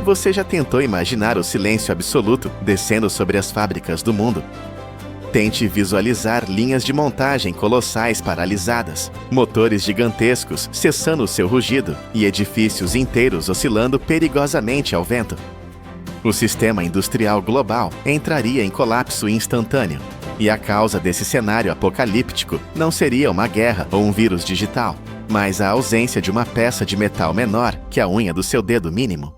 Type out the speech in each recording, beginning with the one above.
Você já tentou imaginar o silêncio absoluto descendo sobre as fábricas do mundo? Tente visualizar linhas de montagem colossais paralisadas, motores gigantescos cessando o seu rugido e edifícios inteiros oscilando perigosamente ao vento. O sistema industrial global entraria em colapso instantâneo, e a causa desse cenário apocalíptico não seria uma guerra ou um vírus digital, mas a ausência de uma peça de metal menor que a unha do seu dedo mínimo.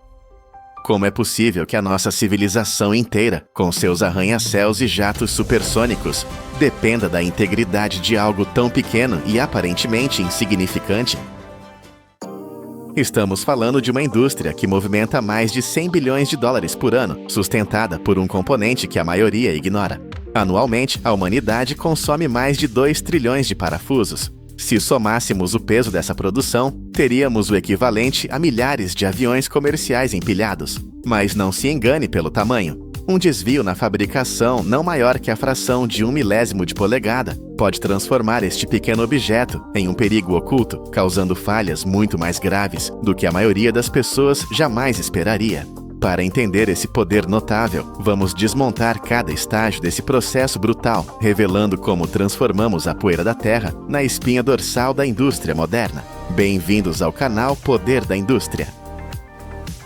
Como é possível que a nossa civilização inteira, com seus arranha-céus e jatos supersônicos, dependa da integridade de algo tão pequeno e aparentemente insignificante? Estamos falando de uma indústria que movimenta mais de 100 bilhões de dólares por ano, sustentada por um componente que a maioria ignora. Anualmente, a humanidade consome mais de 2 trilhões de parafusos. Se somássemos o peso dessa produção, teríamos o equivalente a milhares de aviões comerciais empilhados. Mas não se engane pelo tamanho. Um desvio na fabricação não maior que a fração de 1 milésimo de polegada pode transformar este pequeno objeto em um perigo oculto, causando falhas muito mais graves do que a maioria das pessoas jamais esperaria. Para entender esse poder notável, vamos desmontar cada estágio desse processo brutal, revelando como transformamos a poeira da Terra na espinha dorsal da indústria moderna. Bem-vindos ao canal Poder da Indústria.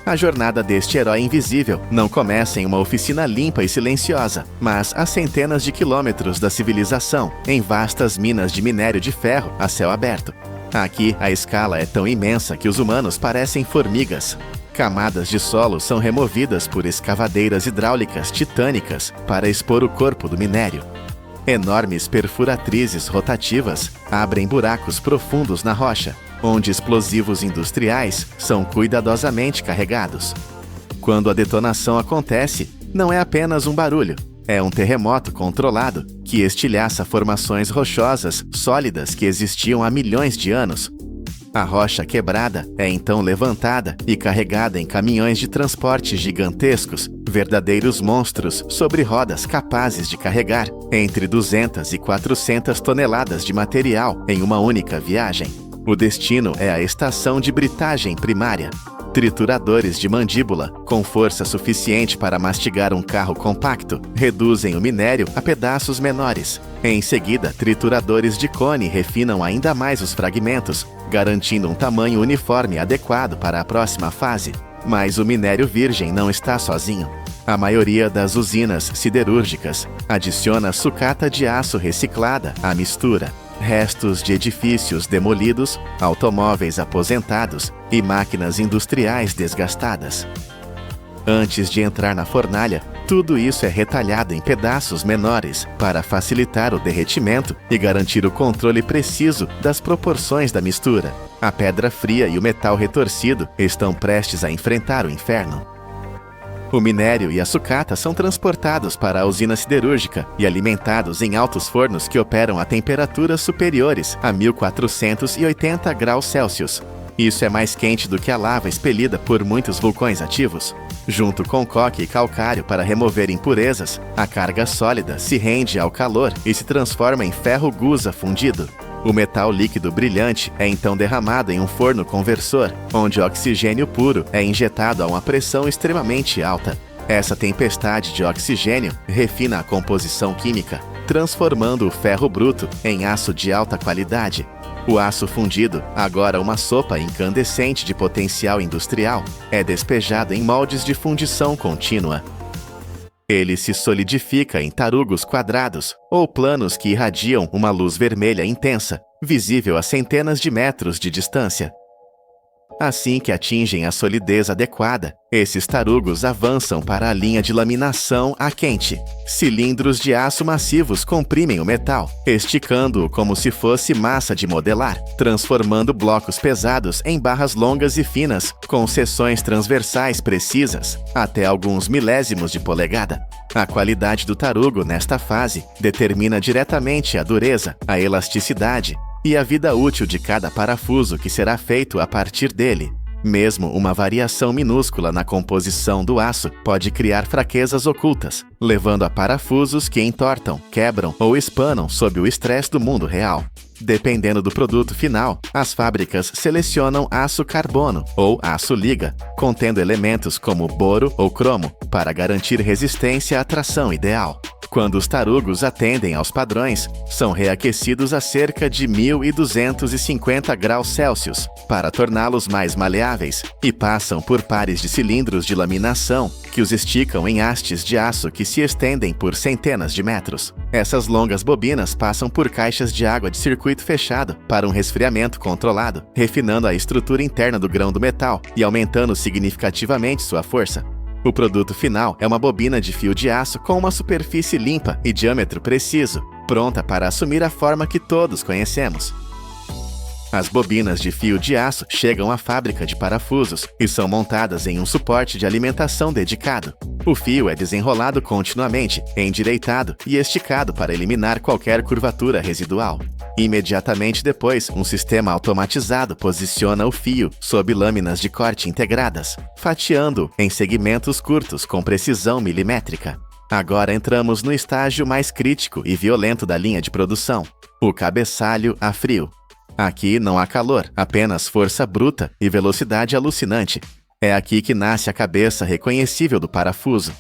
A jornada deste herói invisível não começa em uma oficina limpa e silenciosa, mas a centenas de quilômetros da civilização, em vastas minas de minério de ferro a céu aberto. Aqui, a escala é tão imensa que os humanos parecem formigas. Camadas de solo são removidas por escavadeiras hidráulicas titânicas para expor o corpo do minério. Enormes perfuratrizes rotativas abrem buracos profundos na rocha, onde explosivos industriais são cuidadosamente carregados. Quando a detonação acontece, não é apenas um barulho, é um terremoto controlado que estilhaça formações rochosas sólidas que existiam há milhões de anos. A rocha quebrada é então levantada e carregada em caminhões de transporte gigantescos, verdadeiros monstros sobre rodas capazes de carregar entre 200 e 400 toneladas de material em uma única viagem. O destino é a estação de britagem primária. Trituradores de mandíbula, com força suficiente para mastigar um carro compacto, reduzem o minério a pedaços menores. Em seguida, trituradores de cone refinam ainda mais os fragmentos, garantindo um tamanho uniforme adequado para a próxima fase. Mas o minério virgem não está sozinho. A maioria das usinas siderúrgicas adiciona sucata de aço reciclada à mistura. Restos de edifícios demolidos, automóveis aposentados e máquinas industriais desgastadas. Antes de entrar na fornalha, tudo isso é retalhado em pedaços menores para facilitar o derretimento e garantir o controle preciso das proporções da mistura. A pedra fria e o metal retorcido estão prestes a enfrentar o inferno. O minério e a sucata são transportados para a usina siderúrgica e alimentados em altos fornos que operam a temperaturas superiores a 1480 graus Celsius. Isso é mais quente do que a lava expelida por muitos vulcões ativos. Junto com coque e calcário para remover impurezas, a carga sólida se rende ao calor e se transforma em ferro gusa fundido. O metal líquido brilhante é então derramado em um forno conversor, onde o oxigênio puro é injetado a uma pressão extremamente alta. Essa tempestade de oxigênio refina a composição química, transformando o ferro bruto em aço de alta qualidade. O aço fundido, agora uma sopa incandescente de potencial industrial, é despejado em moldes de fundição contínua. Ele se solidifica em tarugos quadrados ou planos que irradiam uma luz vermelha intensa, visível a centenas de metros de distância. Assim que atingem a solidez adequada, esses tarugos avançam para a linha de laminação a quente. Cilindros de aço massivos comprimem o metal, esticando-o como se fosse massa de modelar, transformando blocos pesados em barras longas e finas, com seções transversais precisas, até alguns milésimos de polegada. A qualidade do tarugo nesta fase determina diretamente a dureza, a elasticidade e a vida útil de cada parafuso que será feito a partir dele. Mesmo uma variação minúscula na composição do aço pode criar fraquezas ocultas, levando a parafusos que entortam, quebram ou espanam sob o estresse do mundo real. Dependendo do produto final, as fábricas selecionam aço carbono ou aço liga, contendo elementos como boro ou cromo, para garantir resistência à tração ideal. Quando os tarugos atendem aos padrões, são reaquecidos a cerca de 1.250 graus Celsius para torná-los mais maleáveis e passam por pares de cilindros de laminação que os esticam em hastes de aço que se estendem por centenas de metros. Essas longas bobinas passam por caixas de água de circuito fechado para um resfriamento controlado, refinando a estrutura interna do grão do metal e aumentando significativamente sua força. O produto final é uma bobina de fio de aço com uma superfície limpa e diâmetro preciso, pronta para assumir a forma que todos conhecemos. As bobinas de fio de aço chegam à fábrica de parafusos e são montadas em um suporte de alimentação dedicado. O fio é desenrolado continuamente, endireitado e esticado para eliminar qualquer curvatura residual. Imediatamente depois, um sistema automatizado posiciona o fio sob lâminas de corte integradas, fatiando-o em segmentos curtos com precisão milimétrica. Agora entramos no estágio mais crítico e violento da linha de produção, o cabeçalho a frio. Aqui não há calor, apenas força bruta e velocidade alucinante. É aqui que nasce a cabeça reconhecível do parafuso.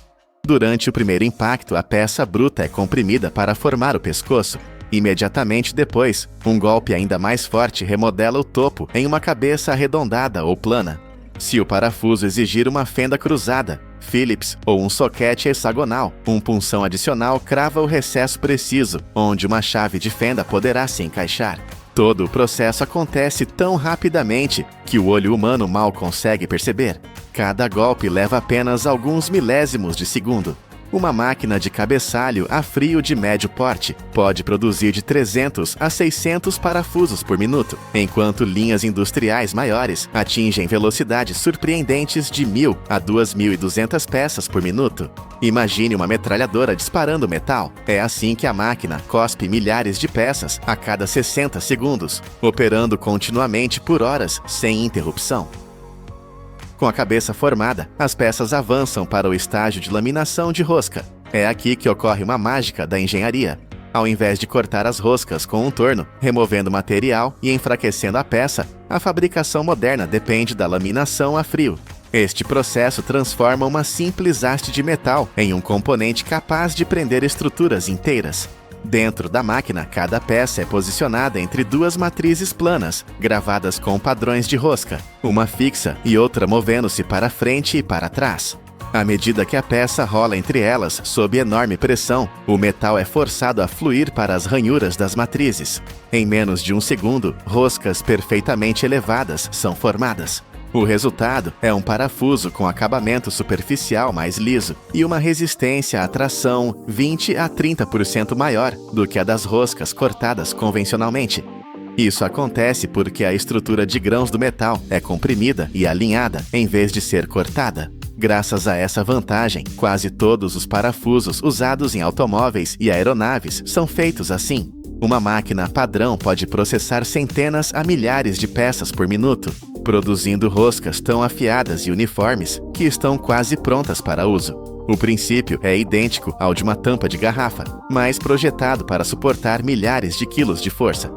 Durante o primeiro impacto, a peça bruta é comprimida para formar o pescoço. Imediatamente depois, um golpe ainda mais forte remodela o topo em uma cabeça arredondada ou plana. Se o parafuso exigir uma fenda cruzada, Phillips ou um soquete hexagonal, um punção adicional crava o recesso preciso, onde uma chave de fenda poderá se encaixar. Todo o processo acontece tão rapidamente que o olho humano mal consegue perceber. Cada golpe leva apenas alguns milésimos de segundo. Uma máquina de cabeçalho a frio de médio porte pode produzir de 300 a 600 parafusos por minuto, enquanto linhas industriais maiores atingem velocidades surpreendentes de 1.000 a 2.200 peças por minuto. Imagine uma metralhadora disparando metal. É assim que a máquina cospe milhares de peças a cada 60 segundos, operando continuamente por horas sem interrupção. Com a cabeça formada, as peças avançam para o estágio de laminação de rosca. É aqui que ocorre uma mágica da engenharia. Ao invés de cortar as roscas com um torno, removendo o material e enfraquecendo a peça, a fabricação moderna depende da laminação a frio. Este processo transforma uma simples haste de metal em um componente capaz de prender estruturas inteiras. Dentro da máquina, cada peça é posicionada entre duas matrizes planas, gravadas com padrões de rosca, uma fixa e outra movendo-se para frente e para trás. À medida que a peça rola entre elas, sob enorme pressão, o metal é forçado a fluir para as ranhuras das matrizes. Em menos de um segundo, roscas perfeitamente elevadas são formadas. O resultado é um parafuso com acabamento superficial mais liso e uma resistência à tração 20 a 30% maior do que a das roscas cortadas convencionalmente. Isso acontece porque a estrutura de grãos do metal é comprimida e alinhada em vez de ser cortada. Graças a essa vantagem, quase todos os parafusos usados em automóveis e aeronaves são feitos assim. Uma máquina padrão pode processar centenas a milhares de peças por minuto, produzindo roscas tão afiadas e uniformes que estão quase prontas para uso. O princípio é idêntico ao de uma tampa de garrafa, mas projetado para suportar milhares de quilos de força.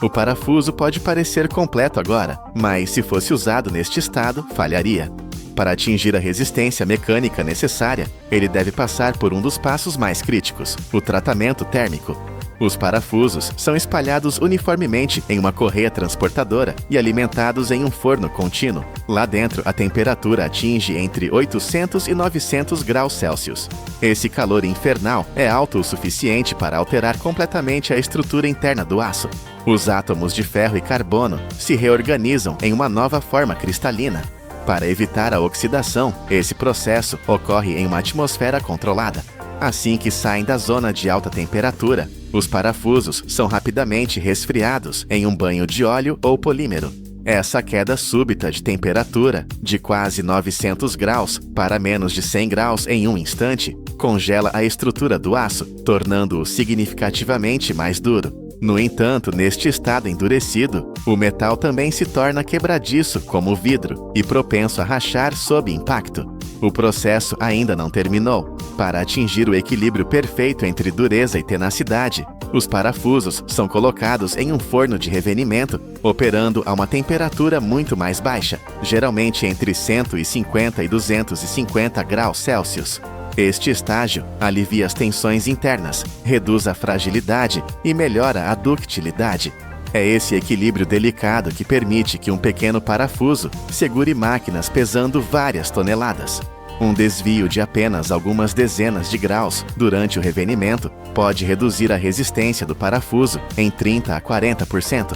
O parafuso pode parecer completo agora, mas se fosse usado neste estado, falharia. Para atingir a resistência mecânica necessária, ele deve passar por um dos passos mais críticos, o tratamento térmico. Os parafusos são espalhados uniformemente em uma correia transportadora e alimentados em um forno contínuo. Lá dentro, a temperatura atinge entre 800 e 900 graus Celsius. Esse calor infernal é alto o suficiente para alterar completamente a estrutura interna do aço. Os átomos de ferro e carbono se reorganizam em uma nova forma cristalina. Para evitar a oxidação, esse processo ocorre em uma atmosfera controlada. Assim que saem da zona de alta temperatura, os parafusos são rapidamente resfriados em um banho de óleo ou polímero. Essa queda súbita de temperatura, de quase 900 graus para menos de 100 graus em um instante, congela a estrutura do aço, tornando-o significativamente mais duro. No entanto, neste estado endurecido, o metal também se torna quebradiço como o vidro e propenso a rachar sob impacto. O processo ainda não terminou. Para atingir o equilíbrio perfeito entre dureza e tenacidade, Os parafusos são colocados em um forno de revenimento, operando a uma temperatura muito mais baixa, geralmente entre 150 e 250 graus Celsius. Este estágio alivia as tensões internas, reduz a fragilidade e melhora a ductilidade. É esse equilíbrio delicado que permite que um pequeno parafuso segure máquinas pesando várias toneladas. Um desvio de apenas algumas dezenas de graus durante o revenimento pode reduzir a resistência do parafuso em 30 a 40%.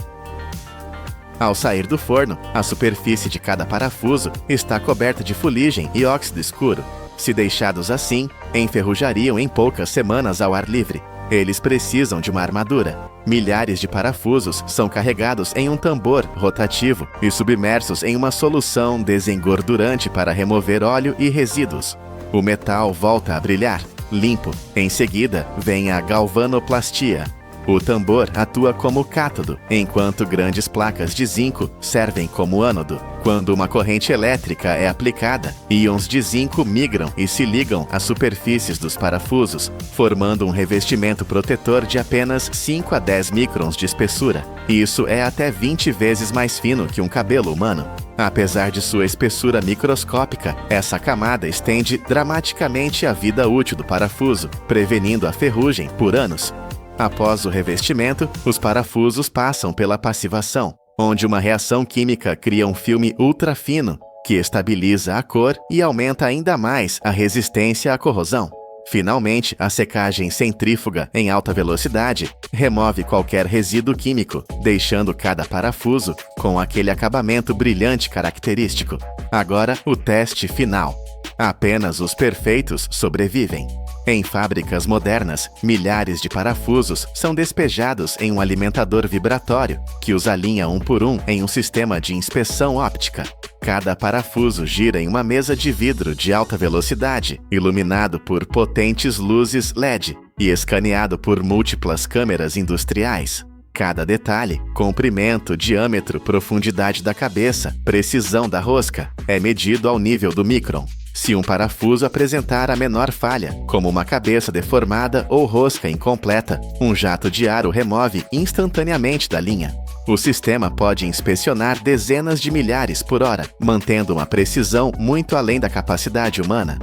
Ao sair do forno, a superfície de cada parafuso está coberta de fuligem e óxido escuro. Se deixados assim, enferrujariam em poucas semanas ao ar livre. Eles precisam de uma armadura. Milhares de parafusos são carregados em um tambor rotativo e submersos em uma solução desengordurante para remover óleo e resíduos. O metal volta a brilhar, limpo. Em seguida, vem a galvanoplastia. O tambor atua como cátodo, enquanto grandes placas de zinco servem como ânodo. Quando uma corrente elétrica é aplicada, íons de zinco migram e se ligam às superfícies dos parafusos, formando um revestimento protetor de apenas 5 a 10 microns de espessura. Isso é até 20 vezes mais fino que um cabelo humano. Apesar de sua espessura microscópica, essa camada estende dramaticamente a vida útil do parafuso, prevenindo a ferrugem por anos. Após o revestimento, os parafusos passam pela passivação, onde uma reação química cria um filme ultra fino, que estabiliza a cor e aumenta ainda mais a resistência à corrosão. Finalmente, a secagem centrífuga em alta velocidade remove qualquer resíduo químico, deixando cada parafuso com aquele acabamento brilhante característico. Agora, o teste final. Apenas os perfeitos sobrevivem. Em fábricas modernas, milhares de parafusos são despejados em um alimentador vibratório, que os alinha um por um em um sistema de inspeção óptica. Cada parafuso gira em uma mesa de vidro de alta velocidade, iluminado por potentes luzes LED e escaneado por múltiplas câmeras industriais. Cada detalhe, comprimento, diâmetro, profundidade da cabeça, precisão da rosca, é medido ao nível do micron. Se um parafuso apresentar a menor falha, como uma cabeça deformada ou rosca incompleta, um jato de ar o remove instantaneamente da linha. O sistema pode inspecionar dezenas de milhares por hora, mantendo uma precisão muito além da capacidade humana.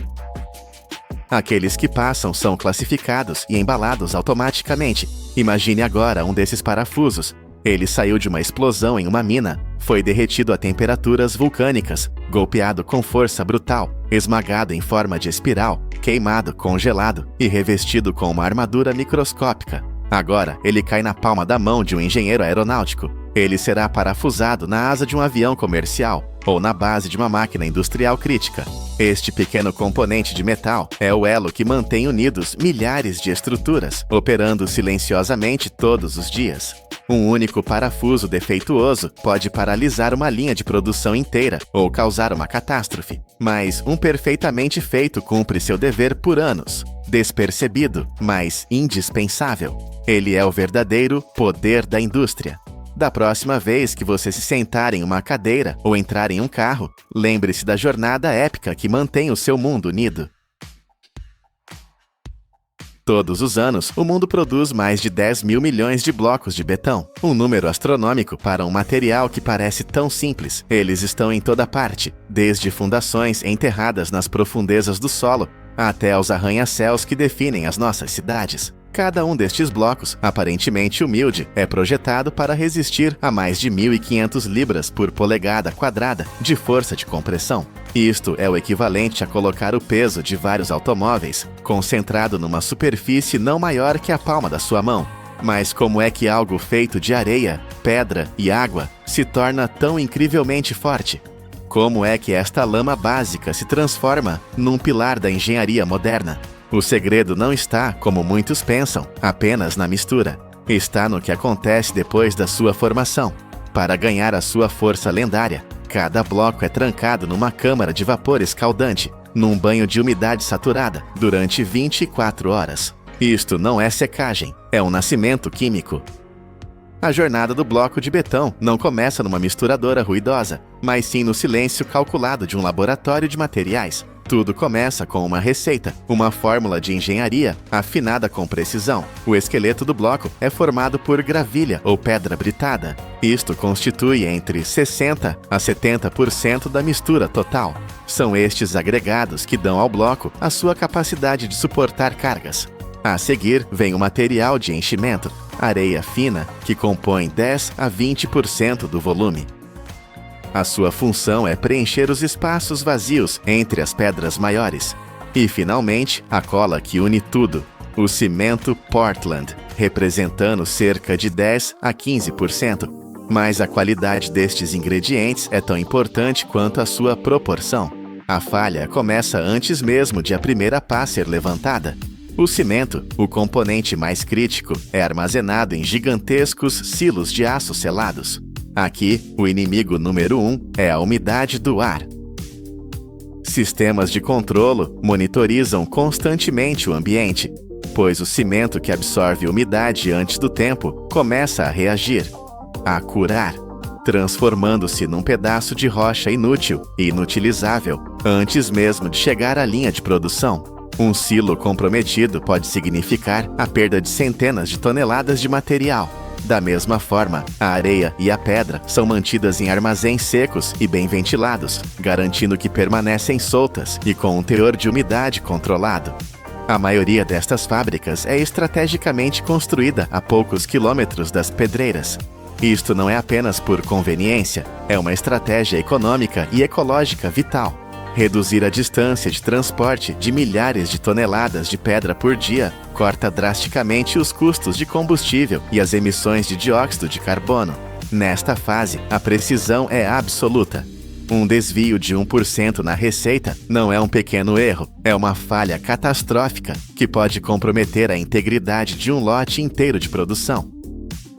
Aqueles que passam são classificados e embalados automaticamente. Imagine agora um desses parafusos. Ele saiu de uma explosão em uma mina, foi derretido a temperaturas vulcânicas, golpeado com força brutal, esmagado em forma de espiral, queimado, congelado e revestido com uma armadura microscópica. Agora, ele cai na palma da mão de um engenheiro aeronáutico. Ele será parafusado na asa de um avião comercial ou na base de uma máquina industrial crítica. Este pequeno componente de metal é o elo que mantém unidos milhares de estruturas, operando silenciosamente todos os dias. Um único parafuso defeituoso pode paralisar uma linha de produção inteira ou causar uma catástrofe, mas um perfeitamente feito cumpre seu dever por anos. Despercebido, mas indispensável. Ele é o verdadeiro poder da indústria. Da próxima vez que você se sentar em uma cadeira ou entrar em um carro, lembre-se da jornada épica que mantém o seu mundo unido. Todos os anos, o mundo produz mais de 10 mil milhões de blocos de betão, um número astronômico para um material que parece tão simples. Eles estão em toda parte, desde fundações enterradas nas profundezas do solo, até aos arranha-céus que definem as nossas cidades. Cada um destes blocos, aparentemente humilde, é projetado para resistir a mais de 1.500 libras por polegada quadrada de força de compressão. Isto é o equivalente a colocar o peso de vários automóveis concentrado numa superfície não maior que a palma da sua mão. Mas como é que algo feito de areia, pedra e água se torna tão incrivelmente forte? Como é que esta lama básica se transforma num pilar da engenharia moderna? O segredo não está, como muitos pensam, apenas na mistura. Está no que acontece depois da sua formação. Para ganhar a sua força lendária, cada bloco é trancado numa câmara de vapor escaldante, num banho de umidade saturada, durante 24 horas. Isto não é secagem, é um nascimento químico. A jornada do bloco de betão não começa numa misturadora ruidosa, mas sim no silêncio calculado de um laboratório de materiais. Tudo começa com uma receita, uma fórmula de engenharia afinada com precisão. O esqueleto do bloco é formado por gravilha ou pedra britada. Isto constitui entre 60% a 70% da mistura total. São estes agregados que dão ao bloco a sua capacidade de suportar cargas. A seguir vem o material de enchimento, areia fina, que compõe 10% a 20% do volume. A sua função é preencher os espaços vazios entre as pedras maiores. E, finalmente, a cola que une tudo, o cimento Portland, representando cerca de 10% a 15%. Mas a qualidade destes ingredientes é tão importante quanto a sua proporção. A falha começa antes mesmo de a primeira pá ser levantada. O cimento, o componente mais crítico, é armazenado em gigantescos silos de aço selados. Aqui, o inimigo número 1 é a umidade do ar. Sistemas de controlo monitorizam constantemente o ambiente, pois o cimento que absorve umidade antes do tempo começa a reagir, a curar, transformando-se num pedaço de rocha inútil e inutilizável antes mesmo de chegar à linha de produção. Um silo comprometido pode significar a perda de centenas de toneladas de material. Da mesma forma, a areia e a pedra são mantidas em armazéns secos e bem ventilados, garantindo que permanecem soltas e com um teor de umidade controlado. A maioria destas fábricas é estrategicamente construída a poucos quilômetros das pedreiras. Isto não é apenas por conveniência, é uma estratégia econômica e ecológica vital. Reduzir a distância de transporte de milhares de toneladas de pedra por dia corta drasticamente os custos de combustível e as emissões de dióxido de carbono. Nesta fase, a precisão é absoluta. Um desvio de 1% na receita não é um pequeno erro, é uma falha catastrófica que pode comprometer a integridade de um lote inteiro de produção.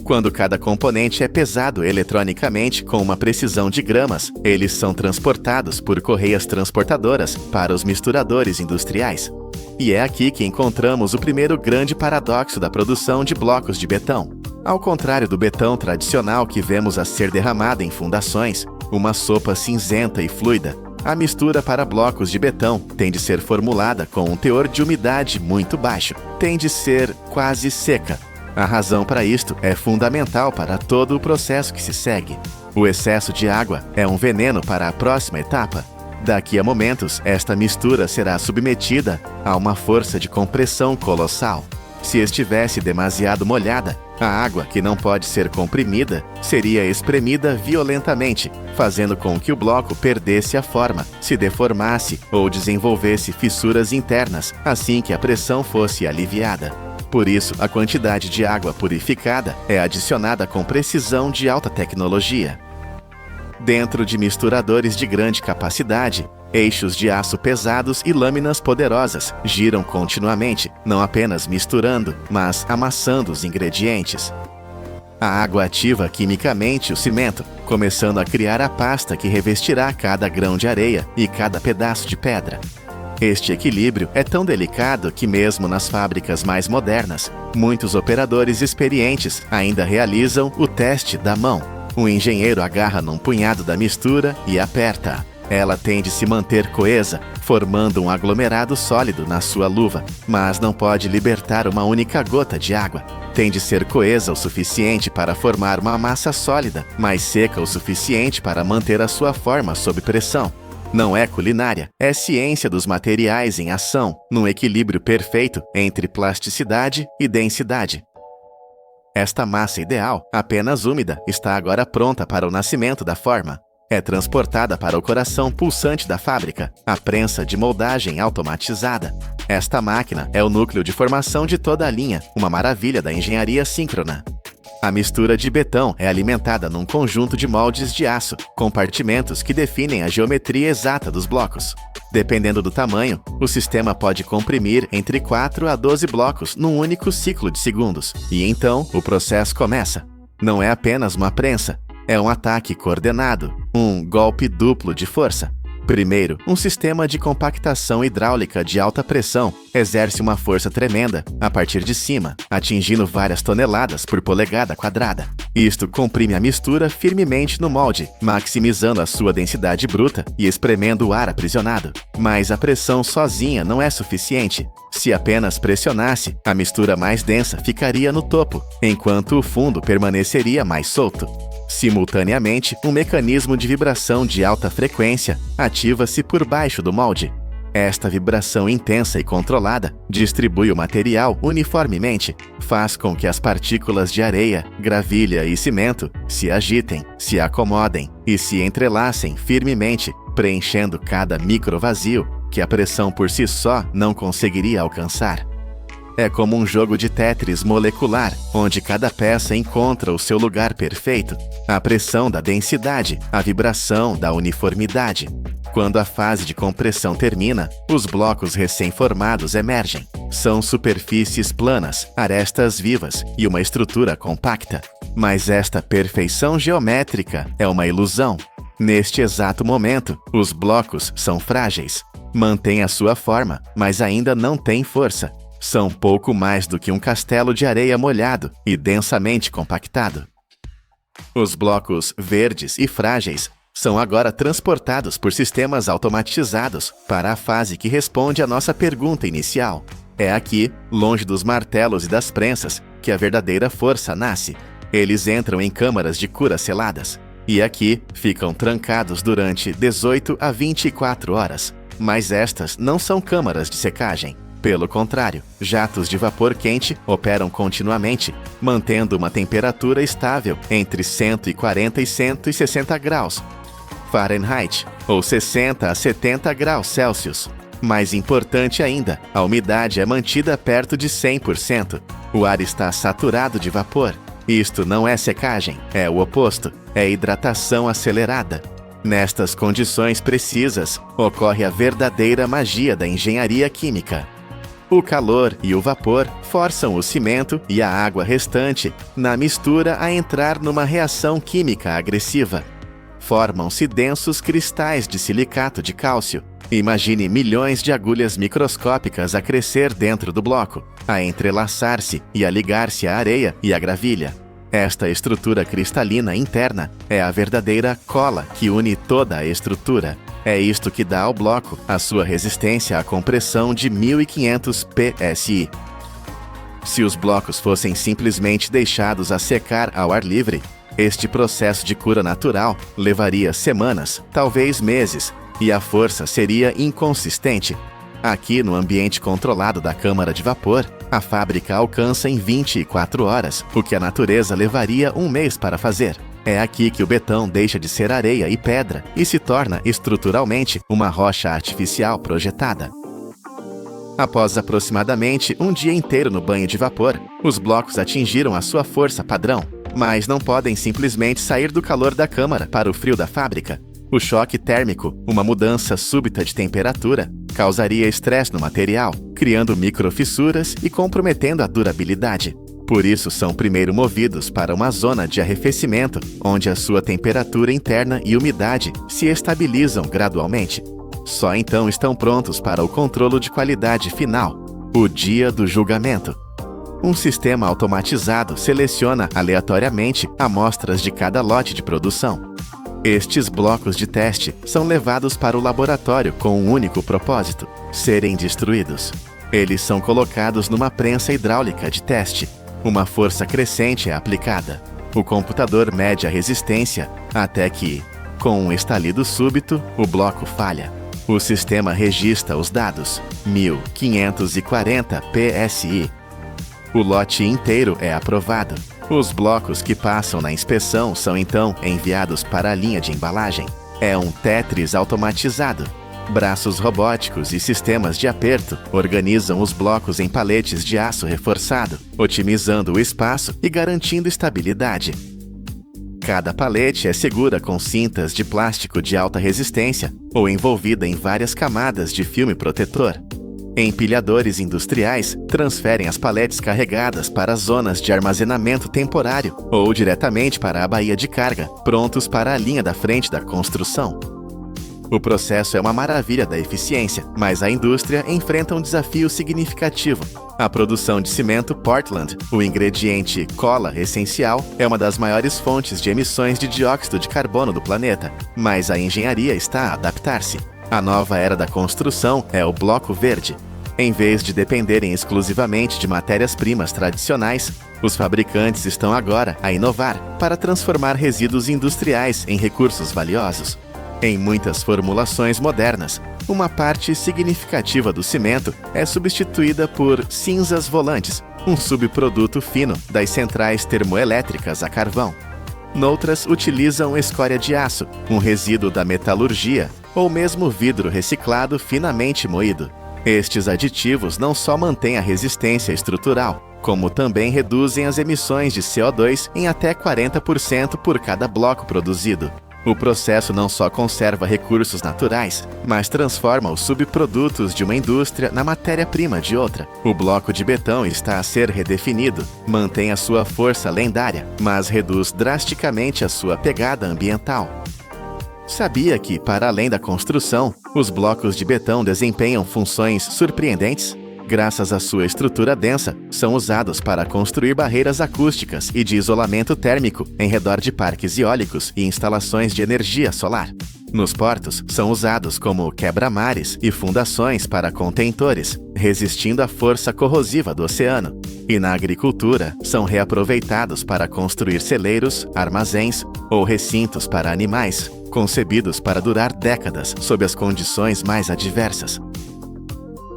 Quando cada componente é pesado eletronicamente com uma precisão de gramas, eles são transportados por correias transportadoras para os misturadores industriais. E é aqui que encontramos o primeiro grande paradoxo da produção de blocos de betão. Ao contrário do betão tradicional que vemos a ser derramada em fundações, uma sopa cinzenta e fluida, a mistura para blocos de betão tem de ser formulada com um teor de umidade muito baixo, tem de ser quase seca. A razão para isto é fundamental para todo o processo que se segue. O excesso de água é um veneno para a próxima etapa. Daqui a momentos, esta mistura será submetida a uma força de compressão colossal. Se estivesse demasiado molhada, a água, que não pode ser comprimida, seria espremida violentamente, fazendo com que o bloco perdesse a forma, se deformasse ou desenvolvesse fissuras internas assim que a pressão fosse aliviada. Por isso, a quantidade de água purificada é adicionada com precisão de alta tecnologia. Dentro de misturadores de grande capacidade, eixos de aço pesados e lâminas poderosas giram continuamente, não apenas misturando, mas amassando os ingredientes. A água ativa quimicamente o cimento, começando a criar a pasta que revestirá cada grão de areia e cada pedaço de pedra. Este equilíbrio é tão delicado que mesmo nas fábricas mais modernas, muitos operadores experientes ainda realizam o teste da mão. O engenheiro agarra num punhado da mistura e aperta. Ela tem de se manter coesa, formando um aglomerado sólido na sua luva, mas não pode libertar uma única gota de água. Tem de ser coesa o suficiente para formar uma massa sólida, mas seca o suficiente para manter a sua forma sob pressão. Não é culinária, é ciência dos materiais em ação, num equilíbrio perfeito entre plasticidade e densidade. Esta massa ideal, apenas úmida, está agora pronta para o nascimento da forma. É transportada para o coração pulsante da fábrica, a prensa de moldagem automatizada. Esta máquina é o núcleo de formação de toda a linha, uma maravilha da engenharia síncrona. A mistura de betão é alimentada num conjunto de moldes de aço, compartimentos que definem a geometria exata dos blocos. Dependendo do tamanho, o sistema pode comprimir entre 4 a 12 blocos num único ciclo de segundos, e então o processo começa. Não é apenas uma prensa, é um ataque coordenado, um golpe duplo de força. Primeiro, um sistema de compactação hidráulica de alta pressão exerce uma força tremenda a partir de cima, atingindo várias toneladas por polegada quadrada. Isto comprime a mistura firmemente no molde, maximizando a sua densidade bruta e espremendo o ar aprisionado. Mas a pressão sozinha não é suficiente. Se apenas pressionasse, a mistura mais densa ficaria no topo, enquanto o fundo permaneceria mais solto. Simultaneamente, um mecanismo de vibração de alta frequência ativa-se por baixo do molde. Esta vibração intensa e controlada distribui o material uniformemente, faz com que as partículas de areia, gravilha e cimento se agitem, se acomodem e se entrelacem firmemente, preenchendo cada microvazio que a pressão por si só não conseguiria alcançar. É como um jogo de Tetris molecular, onde cada peça encontra o seu lugar perfeito. A pressão da densidade, a vibração da uniformidade. Quando a fase de compressão termina, os blocos recém-formados emergem. São superfícies planas, arestas vivas e uma estrutura compacta. Mas esta perfeição geométrica é uma ilusão. Neste exato momento, os blocos são frágeis. Mantêm a sua forma, mas ainda não têm força. São pouco mais do que um castelo de areia molhado e densamente compactado. Os blocos verdes e frágeis são agora transportados por sistemas automatizados para a fase que responde à nossa pergunta inicial. É aqui, longe dos martelos e das prensas, que a verdadeira força nasce. Eles entram em câmaras de cura seladas. E aqui ficam trancados durante 18 a 24 horas. Mas estas não são câmaras de secagem. Pelo contrário, jatos de vapor quente operam continuamente, mantendo uma temperatura estável entre 140 e 160 graus Fahrenheit, ou 60 a 70 graus Celsius. Mais importante ainda, a umidade é mantida perto de 100%. O ar está saturado de vapor. Isto não é secagem, é o oposto, é hidratação acelerada. Nestas condições precisas, ocorre a verdadeira magia da engenharia química. O calor e o vapor forçam o cimento e a água restante na mistura a entrar numa reação química agressiva. Formam-se densos cristais de silicato de cálcio. Imagine milhões de agulhas microscópicas a crescer dentro do bloco, a entrelaçar-se e a ligar-se à areia e à gravilha. Esta estrutura cristalina interna é a verdadeira cola que une toda a estrutura. É isto que dá ao bloco a sua resistência à compressão de 1500 psi. Se os blocos fossem simplesmente deixados a secar ao ar livre, este processo de cura natural levaria semanas, talvez meses, e a força seria inconsistente. Aqui, no ambiente controlado da câmara de vapor, a fábrica alcança em 24 horas, o que a natureza levaria um mês para fazer. É aqui que o betão deixa de ser areia e pedra e se torna estruturalmente uma rocha artificial projetada. Após aproximadamente um dia inteiro no banho de vapor, os blocos atingiram a sua força padrão, mas não podem simplesmente sair do calor da câmara para o frio da fábrica. O choque térmico, uma mudança súbita de temperatura, causaria estresse no material, criando microfissuras e comprometendo a durabilidade. Por isso, são primeiro movidos para uma zona de arrefecimento, onde a sua temperatura interna e umidade se estabilizam gradualmente. Só então estão prontos para o controle de qualidade final, o dia do julgamento. Um sistema automatizado seleciona aleatoriamente amostras de cada lote de produção. Estes blocos de teste são levados para o laboratório com um único propósito: serem destruídos. Eles são colocados numa prensa hidráulica de teste. Uma força crescente é aplicada. O computador mede a resistência até que, com um estalido súbito, o bloco falha. O sistema registra os dados, 1540 psi. O lote inteiro é aprovado. Os blocos que passam na inspeção são então enviados para a linha de embalagem. É um Tetris automatizado. Braços robóticos e sistemas de aperto organizam os blocos em paletes de aço reforçado, otimizando o espaço e garantindo estabilidade. Cada palete é segura com cintas de plástico de alta resistência ou envolvida em várias camadas de filme protetor. Empilhadores industriais transferem as paletes carregadas para zonas de armazenamento temporário ou diretamente para a baía de carga, prontos para a linha da frente da construção. O processo é uma maravilha da eficiência, mas a indústria enfrenta um desafio significativo. A produção de cimento Portland, o ingrediente cola essencial, é uma das maiores fontes de emissões de dióxido de carbono do planeta, mas a engenharia está a adaptar-se. A nova era da construção é o bloco verde. Em vez de dependerem exclusivamente de matérias-primas tradicionais, os fabricantes estão agora a inovar para transformar resíduos industriais em recursos valiosos. Em muitas formulações modernas, uma parte significativa do cimento é substituída por cinzas volantes, um subproduto fino das centrais termoelétricas a carvão. Noutras, utilizam escória de aço, um resíduo da metalurgia, ou mesmo vidro reciclado finamente moído. Estes aditivos não só mantêm a resistência estrutural, como também reduzem as emissões de CO2 em até 40% por cada bloco produzido. O processo não só conserva recursos naturais, mas transforma os subprodutos de uma indústria na matéria-prima de outra. O bloco de betão está a ser redefinido, mantém a sua força lendária, mas reduz drasticamente a sua pegada ambiental. Sabia que, para além da construção, os blocos de betão desempenham funções surpreendentes? Graças à sua estrutura densa, são usados para construir barreiras acústicas e de isolamento térmico em redor de parques eólicos e instalações de energia solar. Nos portos, são usados como quebra-mares e fundações para contentores, resistindo à força corrosiva do oceano. E na agricultura, são reaproveitados para construir celeiros, armazéns ou recintos para animais, concebidos para durar décadas sob as condições mais adversas.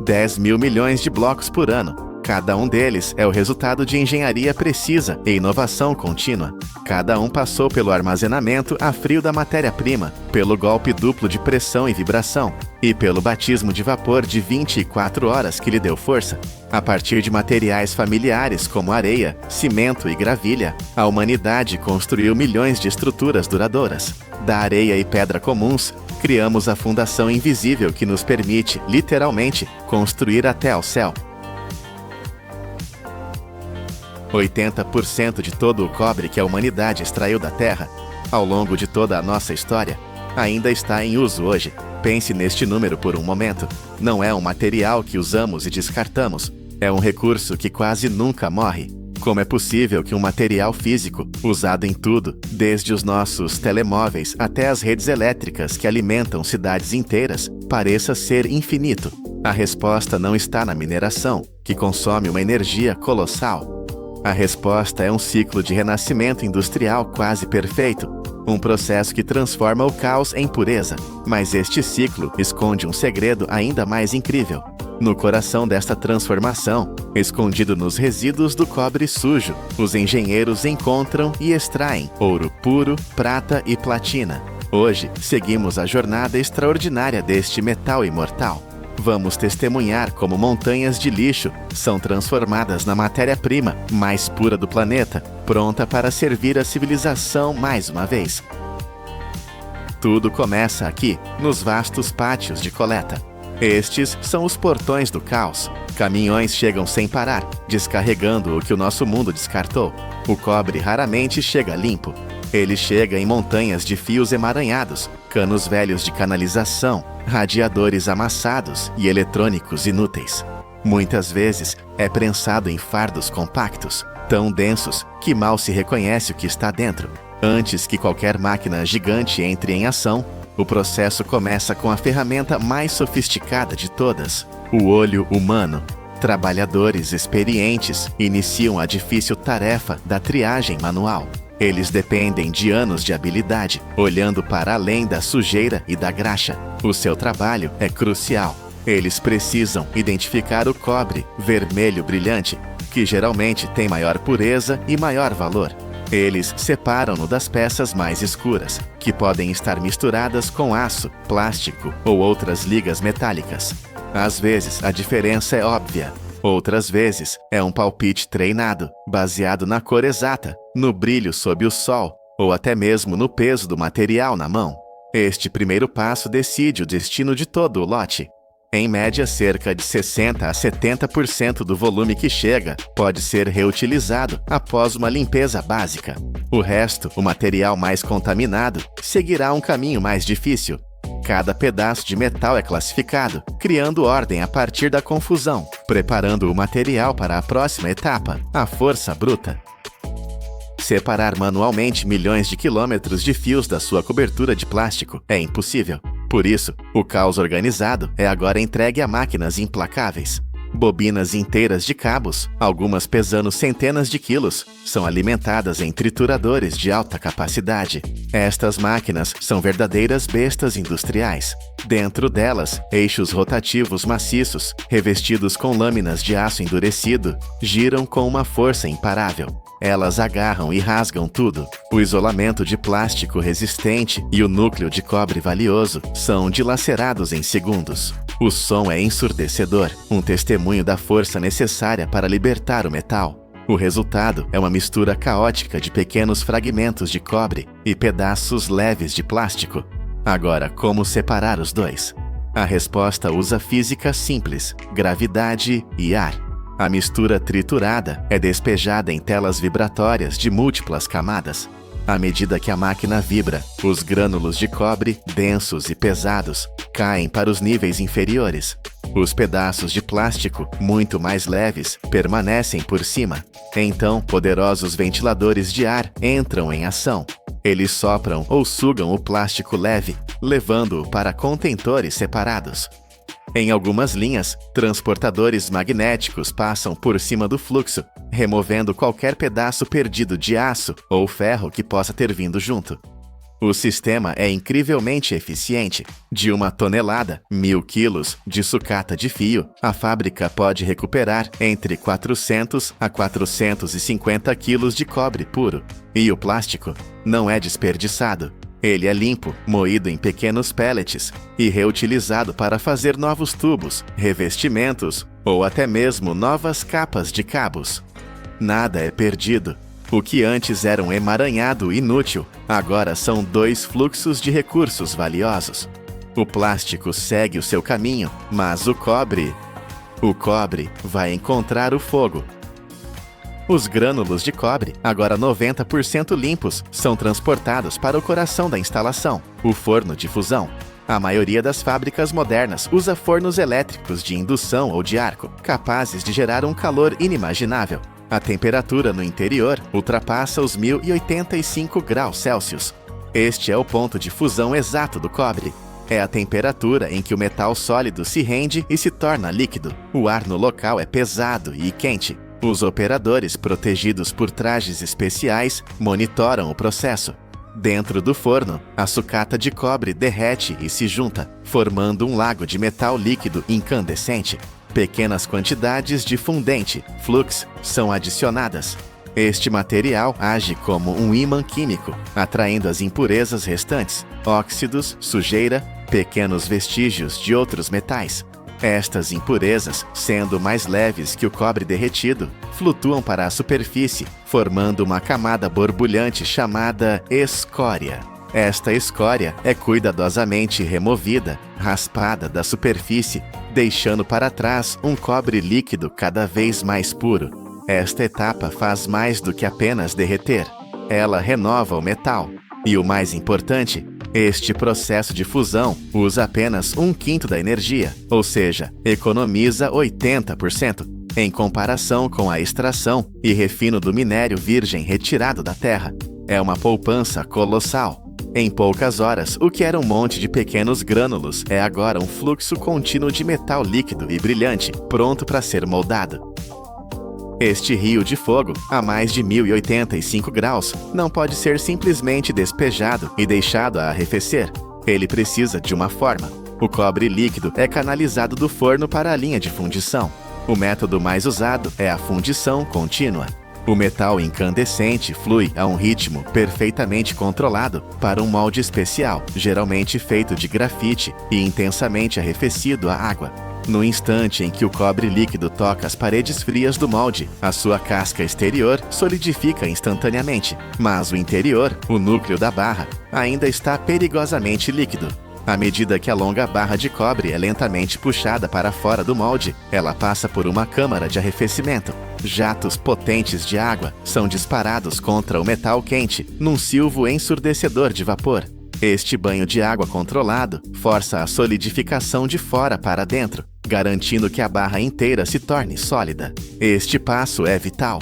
10 mil milhões de blocos por ano. Cada um deles é o resultado de engenharia precisa e inovação contínua. Cada um passou pelo armazenamento a frio da matéria-prima, pelo golpe duplo de pressão e vibração, e pelo batismo de vapor de 24 horas que lhe deu força. A partir de materiais familiares como areia, cimento e gravilha, a humanidade construiu milhões de estruturas duradouras. Da areia e pedra comuns, criamos a fundação invisível que nos permite, literalmente, construir até ao céu. 80% de todo o cobre que a humanidade extraiu da Terra, ao longo de toda a nossa história, ainda está em uso hoje. Pense neste número por um momento. Não é um material que usamos e descartamos. É um recurso que quase nunca morre. Como é possível que um material físico, usado em tudo, desde os nossos telemóveis até as redes elétricas que alimentam cidades inteiras, pareça ser infinito? A resposta não está na mineração, que consome uma energia colossal. A resposta é um ciclo de renascimento industrial quase perfeito, um processo que transforma o caos em pureza. Mas este ciclo esconde um segredo ainda mais incrível. No coração desta transformação, escondido nos resíduos do cobre sujo, os engenheiros encontram e extraem ouro puro, prata e platina. Hoje, seguimos a jornada extraordinária deste metal imortal. Vamos testemunhar como montanhas de lixo são transformadas na matéria-prima mais pura do planeta, pronta para servir a civilização mais uma vez. Tudo começa aqui, nos vastos pátios de coleta. Estes são os portões do caos. Caminhões chegam sem parar, descarregando o que o nosso mundo descartou. O cobre raramente chega limpo. Ele chega em montanhas de fios emaranhados, canos velhos de canalização, radiadores amassados e eletrônicos inúteis. Muitas vezes é prensado em fardos compactos, tão densos que mal se reconhece o que está dentro. Antes que qualquer máquina gigante entre em ação, o processo começa com a ferramenta mais sofisticada de todas, o olho humano. Trabalhadores experientes iniciam a difícil tarefa da triagem manual. Eles dependem de anos de habilidade, olhando para além da sujeira e da graxa. O seu trabalho é crucial. Eles precisam identificar o cobre vermelho brilhante, que geralmente tem maior pureza e maior valor. Eles separam-no das peças mais escuras, que podem estar misturadas com aço, plástico ou outras ligas metálicas. Às vezes, a diferença é óbvia. Outras vezes, é um palpite treinado, baseado na cor exata, no brilho sob o sol, ou até mesmo no peso do material na mão. Este primeiro passo decide o destino de todo o lote. Em média, cerca de 60% a 70% do volume que chega pode ser reutilizado após uma limpeza básica. O resto, o material mais contaminado, seguirá um caminho mais difícil. Cada pedaço de metal é classificado, criando ordem a partir da confusão, preparando o material para a próxima etapa, a força bruta. Separar manualmente milhões de quilômetros de fios da sua cobertura de plástico é impossível. Por isso, o caos organizado é agora entregue a máquinas implacáveis. Bobinas inteiras de cabos, algumas pesando centenas de quilos, são alimentadas em trituradores de alta capacidade. Estas máquinas são verdadeiras bestas industriais. Dentro delas, eixos rotativos maciços, revestidos com lâminas de aço endurecido, giram com uma força imparável. Elas agarram e rasgam tudo. O isolamento de plástico resistente e o núcleo de cobre valioso são dilacerados em segundos. O som é ensurdecedor, um testemunho da força necessária para libertar o metal. O resultado é uma mistura caótica de pequenos fragmentos de cobre e pedaços leves de plástico. Agora, como separar os dois? A resposta usa física simples: gravidade e ar. A mistura triturada é despejada em telas vibratórias de múltiplas camadas. À medida que a máquina vibra, os grânulos de cobre, densos e pesados, caem para os níveis inferiores. Os pedaços de plástico, muito mais leves, permanecem por cima. Então, poderosos ventiladores de ar entram em ação. Eles sopram ou sugam o plástico leve, levando-o para contentores separados. Em algumas linhas, transportadores magnéticos passam por cima do fluxo, removendo qualquer pedaço perdido de aço ou ferro que possa ter vindo junto. O sistema é incrivelmente eficiente. De 1 tonelada, 1.000 quilos, de sucata de fio, a fábrica pode recuperar entre 400 a 450 quilos de cobre puro. E o plástico não é desperdiçado. Ele é limpo, moído em pequenos pellets e reutilizado para fazer novos tubos, revestimentos ou até mesmo novas capas de cabos. Nada é perdido. O que antes era um emaranhado inútil, agora são 2 fluxos de recursos valiosos. O plástico segue o seu caminho, mas o cobre vai encontrar o fogo. Os grânulos de cobre, agora 90% limpos, são transportados para o coração da instalação, o forno de fusão. A maioria das fábricas modernas usa fornos elétricos de indução ou de arco, capazes de gerar um calor inimaginável. A temperatura no interior ultrapassa os 1085 graus Celsius. Este é o ponto de fusão exato do cobre. É a temperatura em que o metal sólido se rende e se torna líquido. O ar no local é pesado e quente. Os operadores, protegidos por trajes especiais, monitoram o processo. Dentro do forno, a sucata de cobre derrete e se junta, formando um lago de metal líquido incandescente. Pequenas quantidades de fundente, flux, são adicionadas. Este material age como um ímã químico, atraindo as impurezas restantes, óxidos, sujeira, pequenos vestígios de outros metais. Estas impurezas, sendo mais leves que o cobre derretido, flutuam para a superfície, formando uma camada borbulhante chamada escória. Esta escória é cuidadosamente removida, raspada da superfície, deixando para trás um cobre líquido cada vez mais puro. Esta etapa faz mais do que apenas derreter. Ela renova o metal. E o mais importante, este processo de fusão usa apenas 1/5 da energia, ou seja, economiza 80%, em comparação com a extração e refino do minério virgem retirado da terra. É uma poupança colossal. Em poucas horas, o que era um monte de pequenos grânulos é agora um fluxo contínuo de metal líquido e brilhante, pronto para ser moldado. Este rio de fogo, a mais de 1085 graus, não pode ser simplesmente despejado e deixado a arrefecer. Ele precisa de uma forma. O cobre líquido é canalizado do forno para a linha de fundição. O método mais usado é a fundição contínua. O metal incandescente flui a um ritmo perfeitamente controlado para um molde especial, geralmente feito de grafite e intensamente arrefecido à água. No instante em que o cobre líquido toca as paredes frias do molde, a sua casca exterior solidifica instantaneamente, mas o interior, o núcleo da barra, ainda está perigosamente líquido. À medida que a longa barra de cobre é lentamente puxada para fora do molde, ela passa por uma câmara de arrefecimento. Jatos potentes de água são disparados contra o metal quente, num silvo ensurdecedor de vapor. Este banho de água controlado força a solidificação de fora para dentro, garantindo que a barra inteira se torne sólida. Este passo é vital.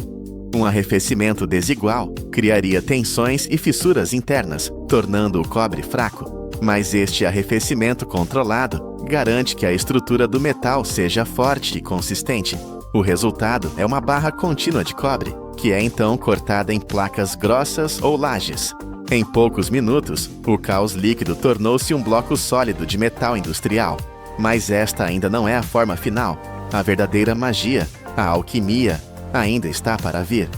Um arrefecimento desigual criaria tensões e fissuras internas, tornando o cobre fraco. Mas este arrefecimento controlado garante que a estrutura do metal seja forte e consistente. O resultado é uma barra contínua de cobre, que é então cortada em placas grossas ou lajes. Em poucos minutos, o caos líquido tornou-se um bloco sólido de metal industrial. Mas esta ainda não é a forma final. A verdadeira magia, a alquimia, ainda está para vir.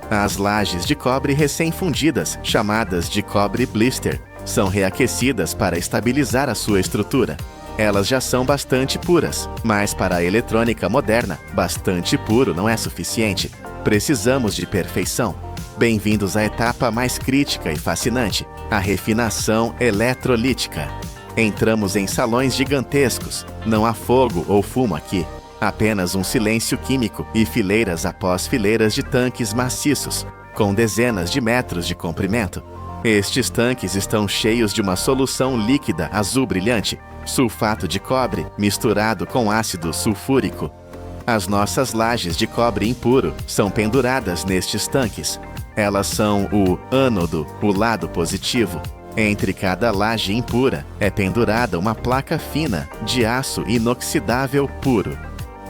As lajes de cobre recém-fundidas, chamadas de cobre blister, são reaquecidas para estabilizar a sua estrutura. Elas já são bastante puras, mas para a eletrônica moderna, bastante puro não é suficiente. Precisamos de perfeição. Bem-vindos à etapa mais crítica e fascinante, a refinação eletrolítica. Entramos em salões gigantescos. Não há fogo ou fumo aqui. Apenas um silêncio químico e fileiras após fileiras de tanques maciços, com dezenas de metros de comprimento. Estes tanques estão cheios de uma solução líquida azul brilhante, sulfato de cobre misturado com ácido sulfúrico. As nossas lajes de cobre impuro são penduradas nestes tanques. Elas são o ânodo, o lado positivo. Entre cada laje impura é pendurada uma placa fina de aço inoxidável puro.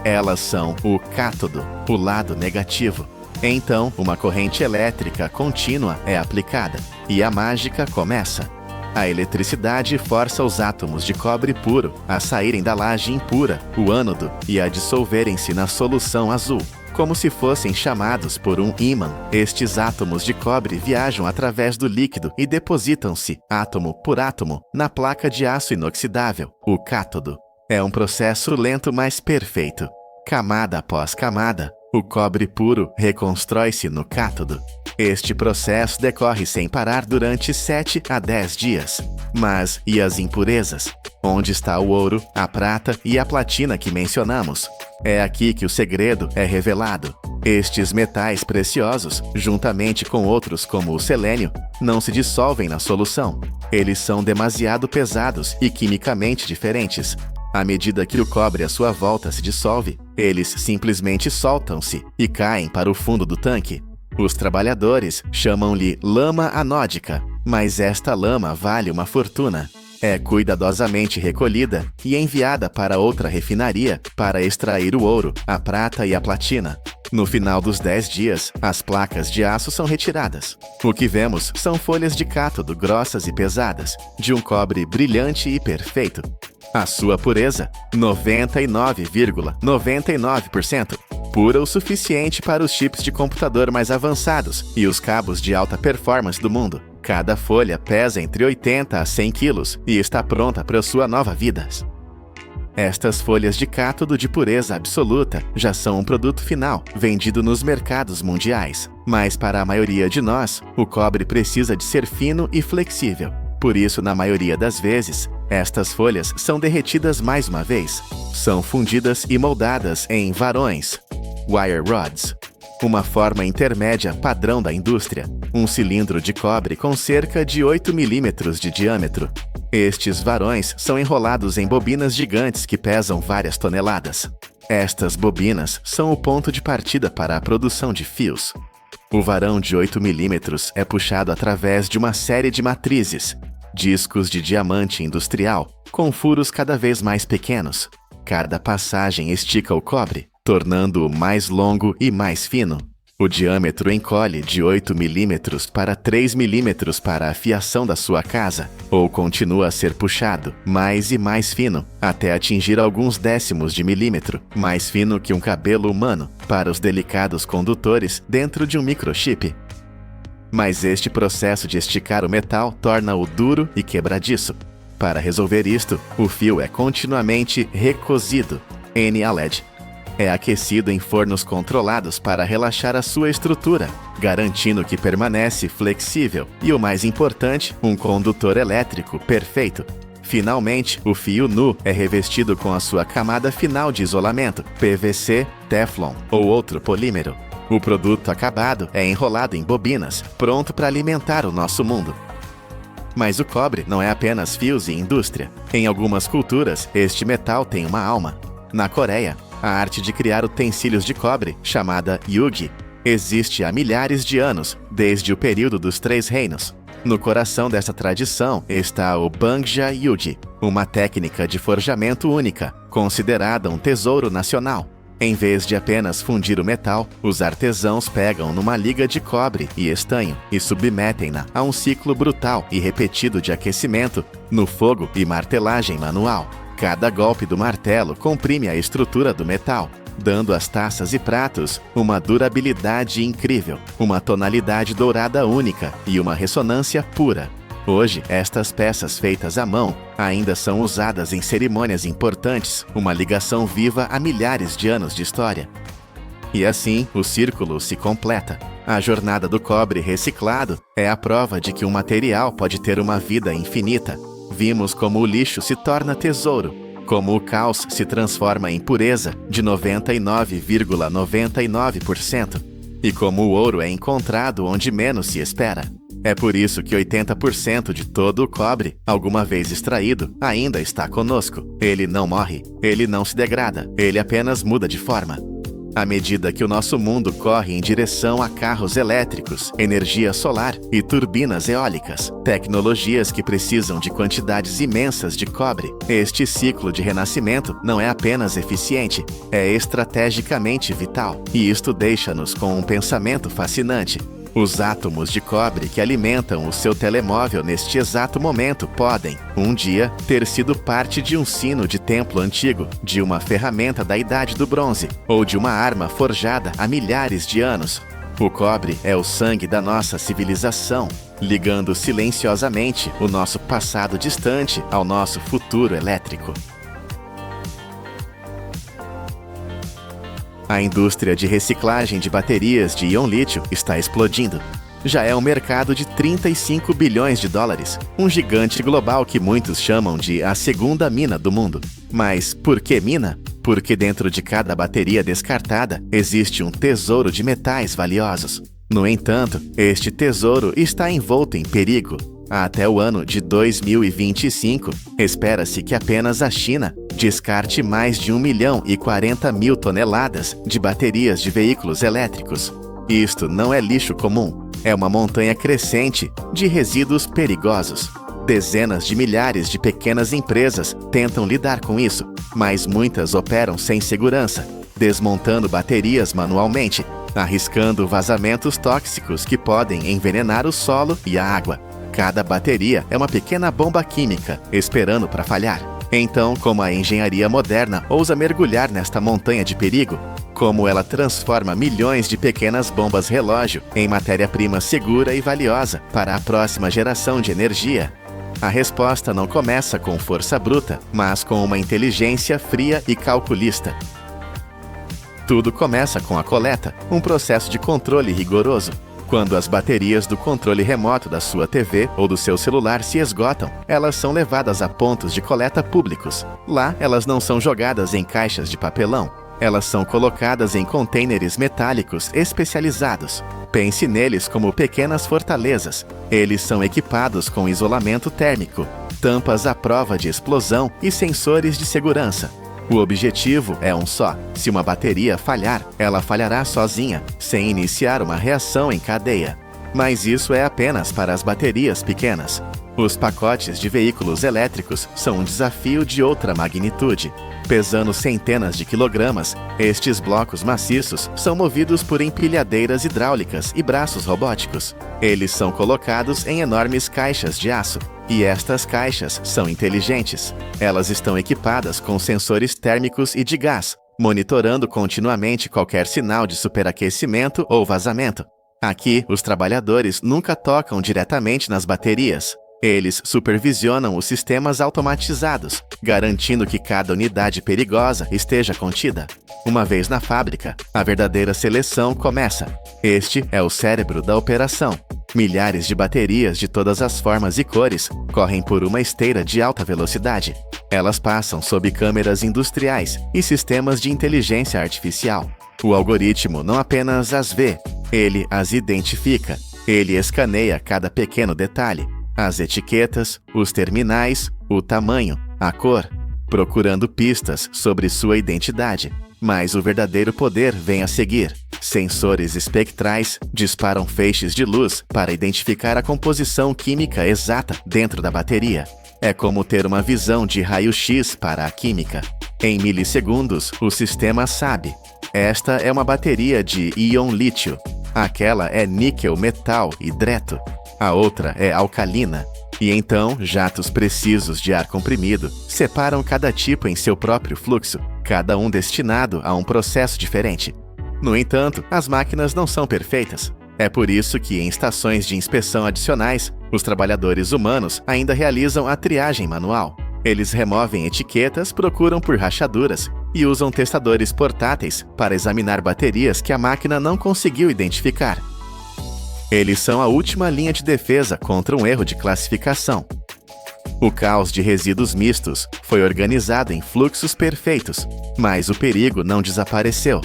Elas são o cátodo, o lado negativo. Então, uma corrente elétrica contínua é aplicada e a mágica começa. A eletricidade força os átomos de cobre puro a saírem da laje impura, o ânodo, e a dissolverem-se na solução azul. Como se fossem chamados por um ímã, estes átomos de cobre viajam através do líquido e depositam-se, átomo por átomo, na placa de aço inoxidável, o cátodo. É um processo lento, mas perfeito. Camada após camada, o cobre puro reconstrói-se no cátodo. Este processo decorre sem parar durante 7 a 10 dias. Mas e as impurezas? Onde está o ouro, a prata e a platina que mencionamos? É aqui que o segredo é revelado. Estes metais preciosos, juntamente com outros como o selênio, não se dissolvem na solução. Eles são demasiado pesados e quimicamente diferentes. À medida que o cobre à sua volta se dissolve, eles simplesmente soltam-se e caem para o fundo do tanque. Os trabalhadores chamam-lhe lama anódica, mas esta lama vale uma fortuna. É cuidadosamente recolhida e enviada para outra refinaria para extrair o ouro, a prata e a platina. No final dos 10 dias, as placas de aço são retiradas. O que vemos são folhas de cátodo grossas e pesadas, de um cobre brilhante e perfeito. A sua pureza, 99,99%, pura o suficiente para os chips de computador mais avançados e os cabos de alta performance do mundo. Cada folha pesa entre 80 a 100 quilos e está pronta para sua nova vida. Estas folhas de cátodo de pureza absoluta já são um produto final, vendido nos mercados mundiais. Mas para a maioria de nós, o cobre precisa de ser fino e flexível. Por isso, na maioria das vezes, estas folhas são derretidas mais uma vez. São fundidas e moldadas em varões, wire rods, uma forma intermédia padrão da indústria, um cilindro de cobre com cerca de 8 milímetros de diâmetro. Estes varões são enrolados em bobinas gigantes que pesam várias toneladas. Estas bobinas são o ponto de partida para a produção de fios. O varão de 8 milímetros é puxado através de uma série de matrizes, discos de diamante industrial, com furos cada vez mais pequenos. Cada passagem estica o cobre, tornando-o mais longo e mais fino. O diâmetro encolhe de 8 milímetros para 3 milímetros para a fiação da sua casa, ou continua a ser puxado mais e mais fino, até atingir alguns décimos de milímetro, mais fino que um cabelo humano, para os delicados condutores dentro de um microchip. Mas este processo de esticar o metal torna-o duro e quebradiço. Para resolver isto, o fio é continuamente recozido, NALED. É aquecido em fornos controlados para relaxar a sua estrutura, garantindo que permanece flexível e, o mais importante, um condutor elétrico perfeito. Finalmente, o fio nu é revestido com a sua camada final de isolamento, PVC, Teflon ou outro polímero. O produto acabado é enrolado em bobinas, pronto para alimentar o nosso mundo. Mas o cobre não é apenas fios e indústria. Em algumas culturas, este metal tem uma alma. Na Coreia, a arte de criar utensílios de cobre, chamada yugi, existe há milhares de anos, desde o período dos Três Reinos. No coração dessa tradição está o Bangja Yugi, uma técnica de forjamento única, considerada um tesouro nacional. Em vez de apenas fundir o metal, os artesãos pegam numa liga de cobre e estanho e submetem-na a um ciclo brutal e repetido de aquecimento no fogo e martelagem manual. Cada golpe do martelo comprime a estrutura do metal, dando às taças e pratos uma durabilidade incrível, uma tonalidade dourada única e uma ressonância pura. Hoje, estas peças feitas à mão ainda são usadas em cerimônias importantes, uma ligação viva a milhares de anos de história. E assim, o círculo se completa. A jornada do cobre reciclado é a prova de que um material pode ter uma vida infinita. Vimos como o lixo se torna tesouro, como o caos se transforma em pureza de 99,99% e como o ouro é encontrado onde menos se espera. É por isso que 80% de todo o cobre, alguma vez extraído, ainda está conosco. Ele não morre, ele não se degrada, ele apenas muda de forma. À medida que o nosso mundo corre em direção a carros elétricos, energia solar e turbinas eólicas, tecnologias que precisam de quantidades imensas de cobre, este ciclo de renascimento não é apenas eficiente, é estrategicamente vital. E isto deixa-nos com um pensamento fascinante. Os átomos de cobre que alimentam o seu telemóvel neste exato momento podem, um dia, ter sido parte de um sino de templo antigo, de uma ferramenta da Idade do Bronze, ou de uma arma forjada há milhares de anos. O cobre é o sangue da nossa civilização, ligando silenciosamente o nosso passado distante ao nosso futuro elétrico. A indústria de reciclagem de baterias de íon-lítio está explodindo. Já é um mercado de 35 bilhões de dólares, um gigante global que muitos chamam de a segunda mina do mundo. Mas por que mina? Porque dentro de cada bateria descartada existe um tesouro de metais valiosos. No entanto, este tesouro está envolto em perigo. Até o ano de 2025, espera-se que apenas a China descarte mais de 1.040.000 toneladas de baterias de veículos elétricos. Isto não é lixo comum, é uma montanha crescente de resíduos perigosos. Dezenas de milhares de pequenas empresas tentam lidar com isso, mas muitas operam sem segurança, desmontando baterias manualmente, arriscando vazamentos tóxicos que podem envenenar o solo e a água. Cada bateria é uma pequena bomba química, esperando para falhar. Então, como a engenharia moderna ousa mergulhar nesta montanha de perigo? Como ela transforma milhões de pequenas bombas relógio em matéria-prima segura e valiosa para a próxima geração de energia? A resposta não começa com força bruta, mas com uma inteligência fria e calculista. Tudo começa com a coleta, um processo de controle rigoroso. Quando as baterias do controle remoto da sua TV ou do seu celular se esgotam, elas são levadas a pontos de coleta públicos. Lá, elas não são jogadas em caixas de papelão. Elas são colocadas em contêineres metálicos especializados. Pense neles como pequenas fortalezas. Eles são equipados com isolamento térmico, tampas à prova de explosão e sensores de segurança. O objetivo é um só. Se uma bateria falhar, ela falhará sozinha, sem iniciar uma reação em cadeia. Mas isso é apenas para as baterias pequenas. Os pacotes de veículos elétricos são um desafio de outra magnitude. Pesando centenas de quilogramas, estes blocos maciços são movidos por empilhadeiras hidráulicas e braços robóticos. Eles são colocados em enormes caixas de aço. E estas caixas são inteligentes. Elas estão equipadas com sensores térmicos e de gás, monitorando continuamente qualquer sinal de superaquecimento ou vazamento. Aqui, os trabalhadores nunca tocam diretamente nas baterias. Eles supervisionam os sistemas automatizados, garantindo que cada unidade perigosa esteja contida. Uma vez na fábrica, a verdadeira seleção começa. Este é o cérebro da operação. Milhares de baterias de todas as formas e cores correm por uma esteira de alta velocidade. Elas passam sob câmeras industriais e sistemas de inteligência artificial. O algoritmo não apenas as vê, ele as identifica. Ele escaneia cada pequeno detalhe. as etiquetas, os terminais, o tamanho, a cor, procurando pistas sobre sua identidade. Mas o verdadeiro poder vem a seguir. Sensores espectrais disparam feixes de luz para identificar a composição química exata dentro da bateria. É como ter uma visão de raio-x para a química. Em milissegundos, o sistema sabe. Esta é uma bateria de íon lítio. Aquela é níquel metal hidreto. A outra é alcalina. E então, jatos precisos de ar comprimido separam cada tipo em seu próprio fluxo, cada um destinado a um processo diferente. No entanto, as máquinas não são perfeitas. É por isso que, em estações de inspeção adicionais, os trabalhadores humanos ainda realizam a triagem manual. Eles removem etiquetas, procuram por rachaduras e usam testadores portáteis para examinar baterias que a máquina não conseguiu identificar. Eles são a última linha de defesa contra um erro de classificação. O caos de resíduos mistos foi organizado em fluxos perfeitos, mas o perigo não desapareceu.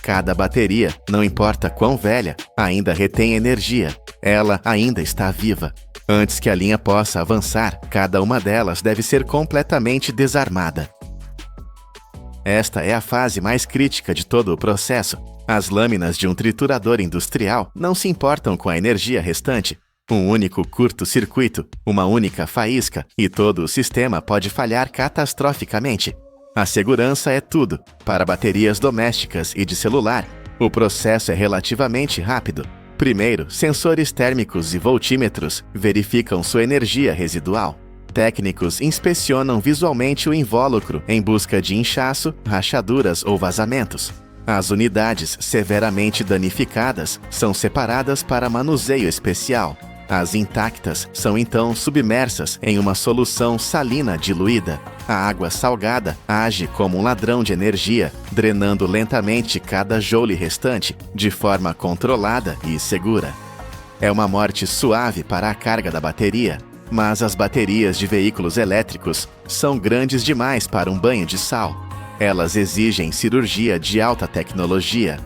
Cada bateria, não importa quão velha, ainda retém energia. Ela ainda está viva. Antes que a linha possa avançar, cada uma delas deve ser completamente desarmada. Esta é a fase mais crítica de todo o processo. As lâminas de um triturador industrial não se importam com a energia restante. Um único curto-circuito, uma única faísca, e todo o sistema pode falhar catastroficamente. A segurança é tudo. Para baterias domésticas e de celular, o processo é relativamente rápido. Primeiro, sensores térmicos e voltímetros verificam sua energia residual. Técnicos inspecionam visualmente o invólucro em busca de inchaço, rachaduras ou vazamentos. As unidades severamente danificadas são separadas para manuseio especial. As intactas são então submersas em uma solução salina diluída. A água salgada age como um ladrão de energia, drenando lentamente cada joule restante, de forma controlada e segura. É uma morte suave para a carga da bateria, mas as baterias de veículos elétricos são grandes demais para um banho de sal. Elas exigem cirurgia de alta tecnologia.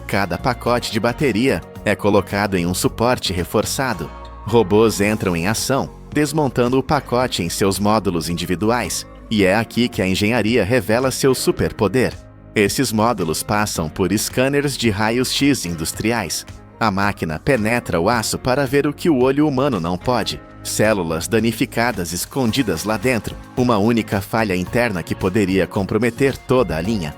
Cada pacote de bateria é colocado em um suporte reforçado. Robôs entram em ação, desmontando o pacote em seus módulos individuais. E é aqui que a engenharia revela seu superpoder. Esses módulos passam por scanners de raios-x industriais. A máquina penetra o aço para ver o que o olho humano não pode. Células danificadas escondidas lá dentro, uma única falha interna que poderia comprometer toda a linha.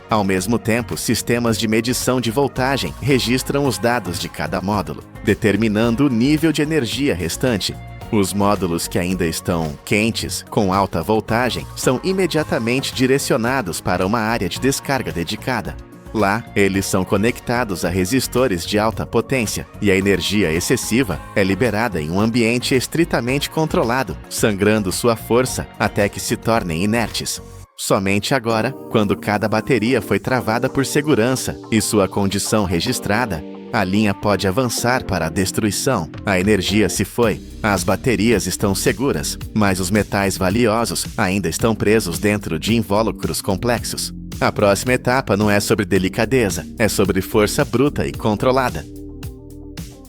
Ao mesmo tempo, sistemas de medição de voltagem registram os dados de cada módulo, determinando o nível de energia restante. Os módulos que ainda estão quentes, com alta voltagem, são imediatamente direcionados para uma área de descarga dedicada. Lá, eles são conectados a resistores de alta potência e a energia excessiva é liberada em um ambiente estritamente controlado, sangrando sua força até que se tornem inertes. Somente agora, quando cada bateria foi travada por segurança e sua condição registrada, a linha pode avançar para a destruição. A energia se foi, as baterias estão seguras, mas os metais valiosos ainda estão presos dentro de invólucros complexos. A próxima etapa não é sobre delicadeza, é sobre força bruta e controlada.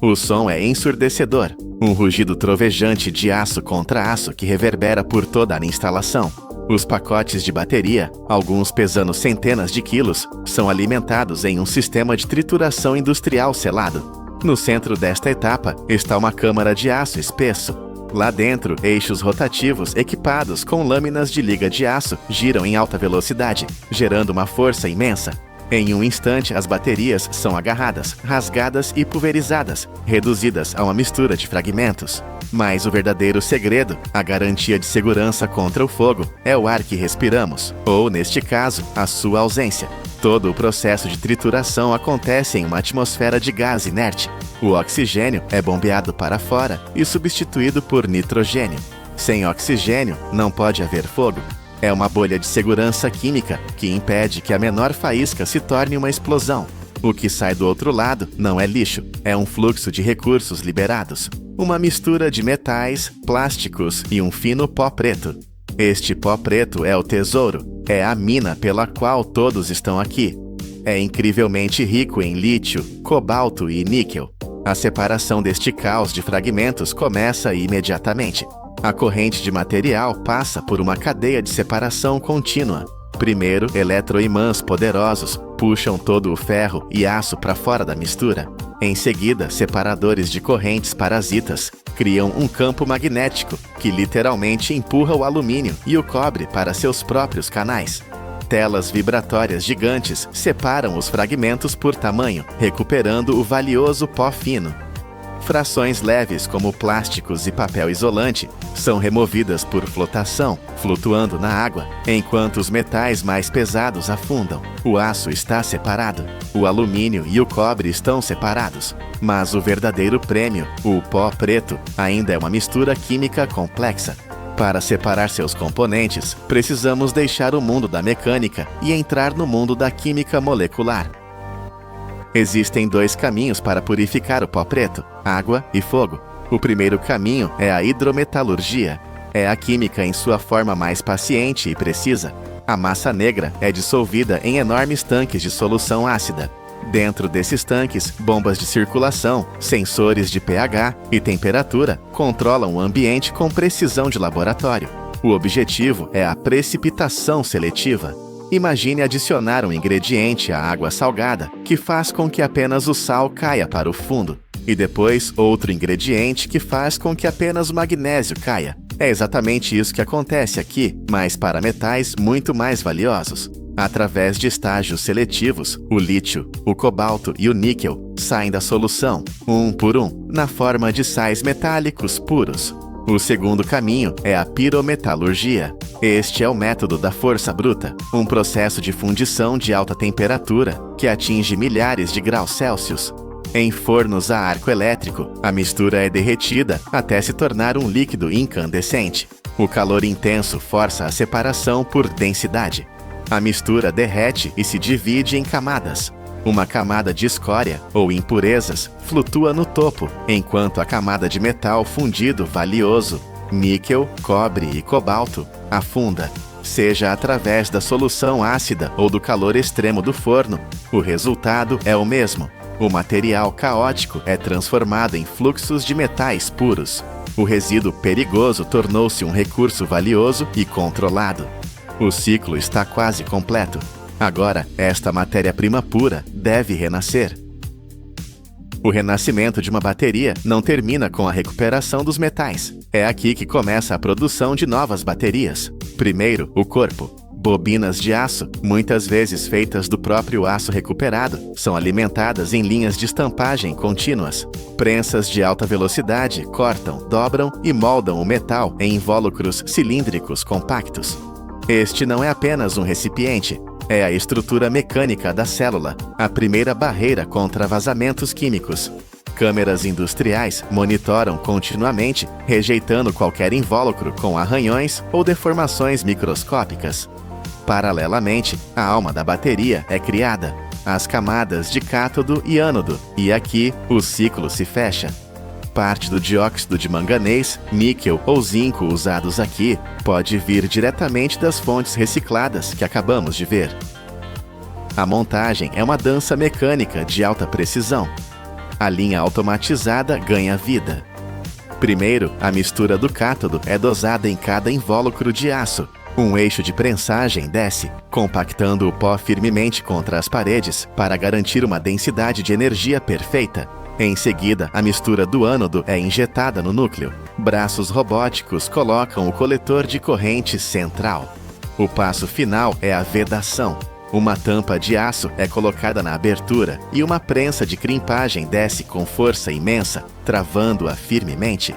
O som é ensurdecedor, um rugido trovejante de aço contra aço que reverbera por toda a instalação. Os pacotes de bateria, alguns pesando centenas de quilos, são alimentados em um sistema de trituração industrial selado. No centro desta etapa está uma câmara de aço espesso. Lá dentro, eixos rotativos equipados com lâminas de liga de aço giram em alta velocidade, gerando uma força imensa. Em um instante, as baterias são agarradas, rasgadas e pulverizadas, reduzidas a uma mistura de fragmentos. Mas o verdadeiro segredo, a garantia de segurança contra o fogo, é o ar que respiramos, ou, neste caso, a sua ausência. Todo o processo de trituração acontece em uma atmosfera de gás inerte. O oxigênio é bombeado para fora e substituído por nitrogênio. Sem oxigênio, não pode haver fogo. É uma bolha de segurança química que impede que a menor faísca se torne uma explosão. O que sai do outro lado não é lixo, é um fluxo de recursos liberados. Uma mistura de metais, plásticos e um fino pó preto. Este pó preto é o tesouro, é a mina pela qual todos estão aqui. É incrivelmente rico em lítio, cobalto e níquel. A separação deste caos de fragmentos começa imediatamente. A corrente de material passa por uma cadeia de separação contínua. Primeiro, eletroimãs poderosos puxam todo o ferro e aço para fora da mistura. Em seguida, separadores de correntes parasitas criam um campo magnético que literalmente empurra o alumínio e o cobre para seus próprios canais. Telas vibratórias gigantes separam os fragmentos por tamanho, recuperando o valioso pó fino. Frações leves como plásticos e papel isolante são removidas por flotação, flutuando na água, enquanto os metais mais pesados afundam. O aço está separado, o alumínio e o cobre estão separados, mas o verdadeiro prêmio, o pó preto, ainda é uma mistura química complexa. Para separar seus componentes, precisamos deixar o mundo da mecânica e entrar no mundo da química molecular. Existem 2 caminhos para purificar o pó preto: água e fogo. O primeiro caminho é a hidrometalurgia. É a química em sua forma mais paciente e precisa. A massa negra é dissolvida em enormes tanques de solução ácida. Dentro desses tanques, bombas de circulação, sensores de pH e temperatura controlam o ambiente com precisão de laboratório. O objetivo é a precipitação seletiva. Imagine adicionar um ingrediente à água salgada que faz com que apenas o sal caia para o fundo, e depois outro ingrediente que faz com que apenas o magnésio caia. É exatamente isso que acontece aqui, mas para metais muito mais valiosos. Através de estágios seletivos, o lítio, o cobalto e o níquel saem da solução, um por um, na forma de sais metálicos puros. O segundo caminho é a pirometalurgia. Este é o método da força bruta, um processo de fundição de alta temperatura que atinge milhares de graus Celsius. Em fornos a arco elétrico, a mistura é derretida até se tornar um líquido incandescente. O calor intenso força a separação por densidade. A mistura derrete e se divide em camadas. Uma camada de escória, ou impurezas, flutua no topo, enquanto a camada de metal fundido valioso, níquel, cobre e cobalto, afunda. Seja através da solução ácida ou do calor extremo do forno, o resultado é o mesmo. O material caótico é transformado em fluxos de metais puros. O resíduo perigoso tornou-se um recurso valioso e controlado. O ciclo está quase completo. Agora, esta matéria-prima pura deve renascer. O renascimento de uma bateria não termina com a recuperação dos metais. É aqui que começa a produção de novas baterias. Primeiro, o corpo. Bobinas de aço, muitas vezes feitas do próprio aço recuperado, são alimentadas em linhas de estampagem contínuas. Prensas de alta velocidade cortam, dobram e moldam o metal em invólucros cilíndricos compactos. Este não é apenas um recipiente. É a estrutura mecânica da célula, a primeira barreira contra vazamentos químicos. Câmeras industriais monitoram continuamente, rejeitando qualquer invólucro com arranhões ou deformações microscópicas. Paralelamente, a alma da bateria é criada, as camadas de cátodo e ânodo, e aqui o ciclo se fecha. Parte do dióxido de manganês, níquel ou zinco usados aqui pode vir diretamente das fontes recicladas que acabamos de ver. A montagem é uma dança mecânica de alta precisão. A linha automatizada ganha vida. Primeiro, a mistura do cátodo é dosada em cada invólucro de aço. Um eixo de prensagem desce, compactando o pó firmemente contra as paredes para garantir uma densidade de energia perfeita. Em seguida, a mistura do ânodo é injetada no núcleo. Braços robóticos colocam o coletor de corrente central. O passo final é a vedação. Uma tampa de aço é colocada na abertura e uma prensa de crimpagem desce com força imensa, travando-a firmemente.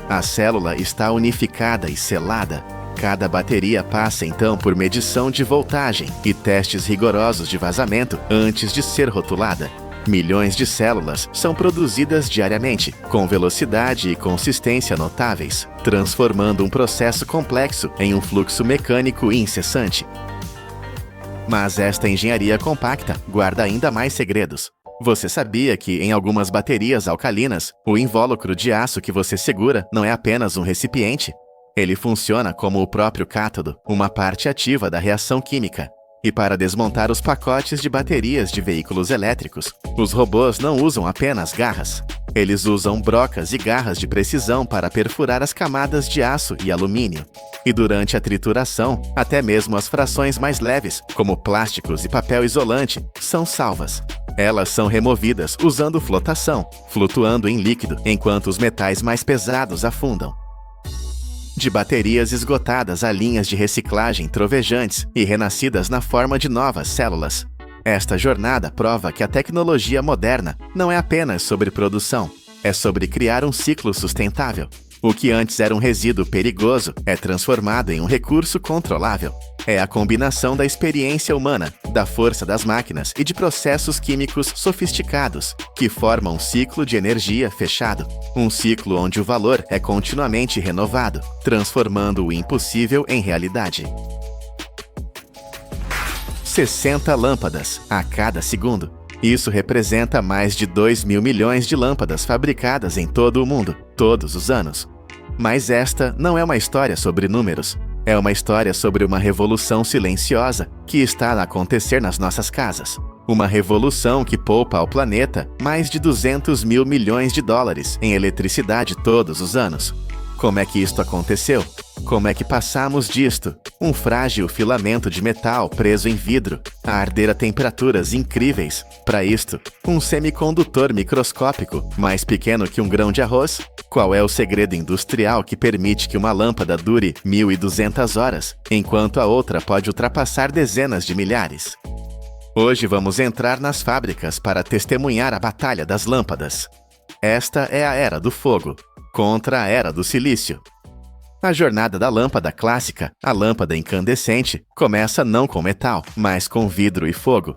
A célula está unificada e selada. Cada bateria passa então por medição de voltagem e testes rigorosos de vazamento antes de ser rotulada. Milhões de células são produzidas diariamente, com velocidade e consistência notáveis, transformando um processo complexo em um fluxo mecânico incessante. Mas esta engenharia compacta guarda ainda mais segredos. Você sabia que, em algumas baterias alcalinas, o invólucro de aço que você segura não é apenas um recipiente? Ele funciona como o próprio cátodo, uma parte ativa da reação química. E para desmontar os pacotes de baterias de veículos elétricos, os robôs não usam apenas garras. Eles usam brocas e garras de precisão para perfurar as camadas de aço e alumínio. E durante a trituração, até mesmo as frações mais leves, como plásticos e papel isolante, são salvas. Elas são removidas usando flotação, flutuando em líquido enquanto os metais mais pesados afundam. De baterias esgotadas a linhas de reciclagem trovejantes e renascidas na forma de novas células. Esta jornada prova que a tecnologia moderna não é apenas sobre produção, é sobre criar um ciclo sustentável. O que antes era um resíduo perigoso é transformado em um recurso controlável. É a combinação da experiência humana, da força das máquinas e de processos químicos sofisticados que formam um ciclo de energia fechado. Um ciclo onde o valor é continuamente renovado, transformando o impossível em realidade. 60 lâmpadas a cada segundo. Isso representa mais de 2 mil milhões de lâmpadas fabricadas em todo o mundo, todos os anos. Mas esta não é uma história sobre números. É uma história sobre uma revolução silenciosa que está a acontecer nas nossas casas. Uma revolução que poupa ao planeta mais de 200 mil milhões de dólares em eletricidade todos os anos. Como é que isto aconteceu? Como é que passamos disto? Um frágil filamento de metal preso em vidro, a arder a temperaturas incríveis. Para isto, um semicondutor microscópico, mais pequeno que um grão de arroz? Qual é o segredo industrial que permite que uma lâmpada dure 1.200 horas, enquanto a outra pode ultrapassar dezenas de milhares? Hoje vamos entrar nas fábricas para testemunhar a batalha das lâmpadas. Esta é a Era do Fogo, contra a Era do Silício. A jornada da lâmpada clássica, a lâmpada incandescente, começa não com metal, mas com vidro e fogo.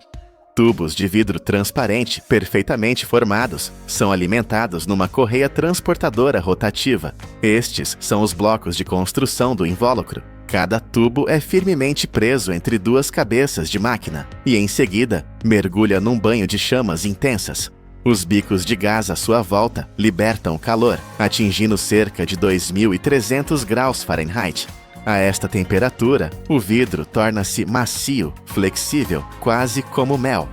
Tubos de vidro transparente, perfeitamente formados, são alimentados numa correia transportadora rotativa. Estes são os blocos de construção do invólucro. Cada tubo é firmemente preso entre duas cabeças de máquina e, em seguida, mergulha num banho de chamas intensas. Os bicos de gás à sua volta libertam calor, atingindo cerca de 2.300 graus Fahrenheit. A esta temperatura, o vidro torna-se macio, flexível, quase como mel.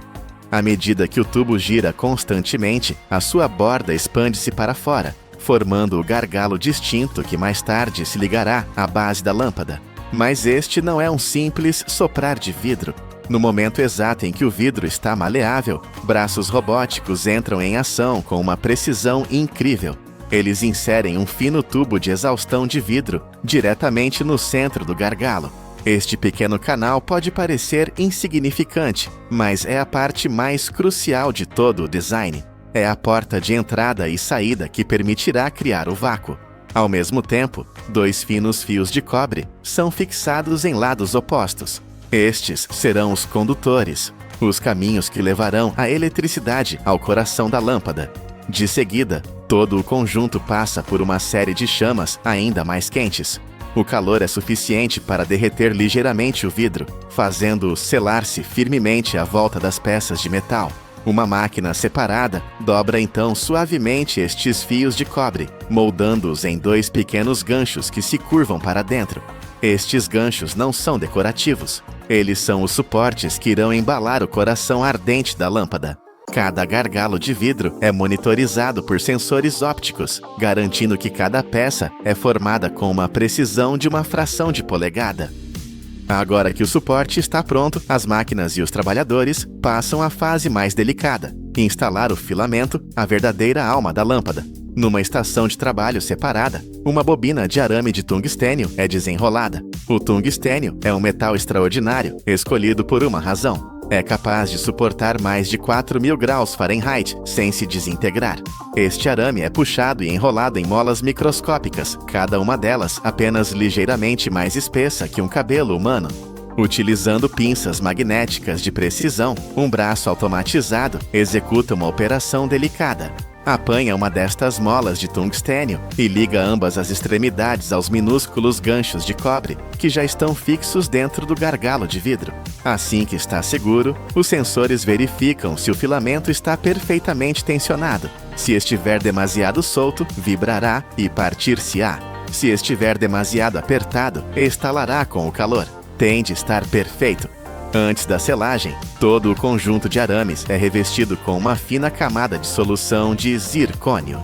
À medida que o tubo gira constantemente, a sua borda expande-se para fora, formando o gargalo distinto que mais tarde se ligará à base da lâmpada. Mas este não é um simples soprar de vidro. No momento exato em que o vidro está maleável, braços robóticos entram em ação com uma precisão incrível. Eles inserem um fino tubo de exaustão de vidro diretamente no centro do gargalo. Este pequeno canal pode parecer insignificante, mas é a parte mais crucial de todo o design. É a porta de entrada e saída que permitirá criar o vácuo. Ao mesmo tempo, 2 finos fios de cobre são fixados em lados opostos. Estes serão os condutores, os caminhos que levarão a eletricidade ao coração da lâmpada. De seguida, todo o conjunto passa por uma série de chamas ainda mais quentes. O calor é suficiente para derreter ligeiramente o vidro, fazendo-o selar-se firmemente à volta das peças de metal. Uma máquina separada dobra então suavemente estes fios de cobre, moldando-os em 2 pequenos ganchos que se curvam para dentro. Estes ganchos não são decorativos. Eles são os suportes que irão embalar o coração ardente da lâmpada. Cada gargalo de vidro é monitorizado por sensores ópticos, garantindo que cada peça é formada com uma precisão de uma fração de polegada. Agora que o suporte está pronto, as máquinas e os trabalhadores passam à fase mais delicada: instalar o filamento, a verdadeira alma da lâmpada. Numa estação de trabalho separada, uma bobina de arame de tungstênio é desenrolada. O tungstênio é um metal extraordinário, escolhido por uma razão. É capaz de suportar mais de 4.000 graus Fahrenheit sem se desintegrar. Este arame é puxado e enrolado em molas microscópicas, cada uma delas apenas ligeiramente mais espessa que um cabelo humano. Utilizando pinças magnéticas de precisão, um braço automatizado executa uma operação delicada. Apanha uma destas molas de tungstênio e liga ambas as extremidades aos minúsculos ganchos de cobre que já estão fixos dentro do gargalo de vidro. Assim que está seguro, os sensores verificam se o filamento está perfeitamente tensionado. Se estiver demasiado solto, vibrará e partir-se-á. Se estiver demasiado apertado, estalará com o calor. Tem de estar perfeito. Antes da selagem, todo o conjunto de arames é revestido com uma fina camada de solução de zircônio.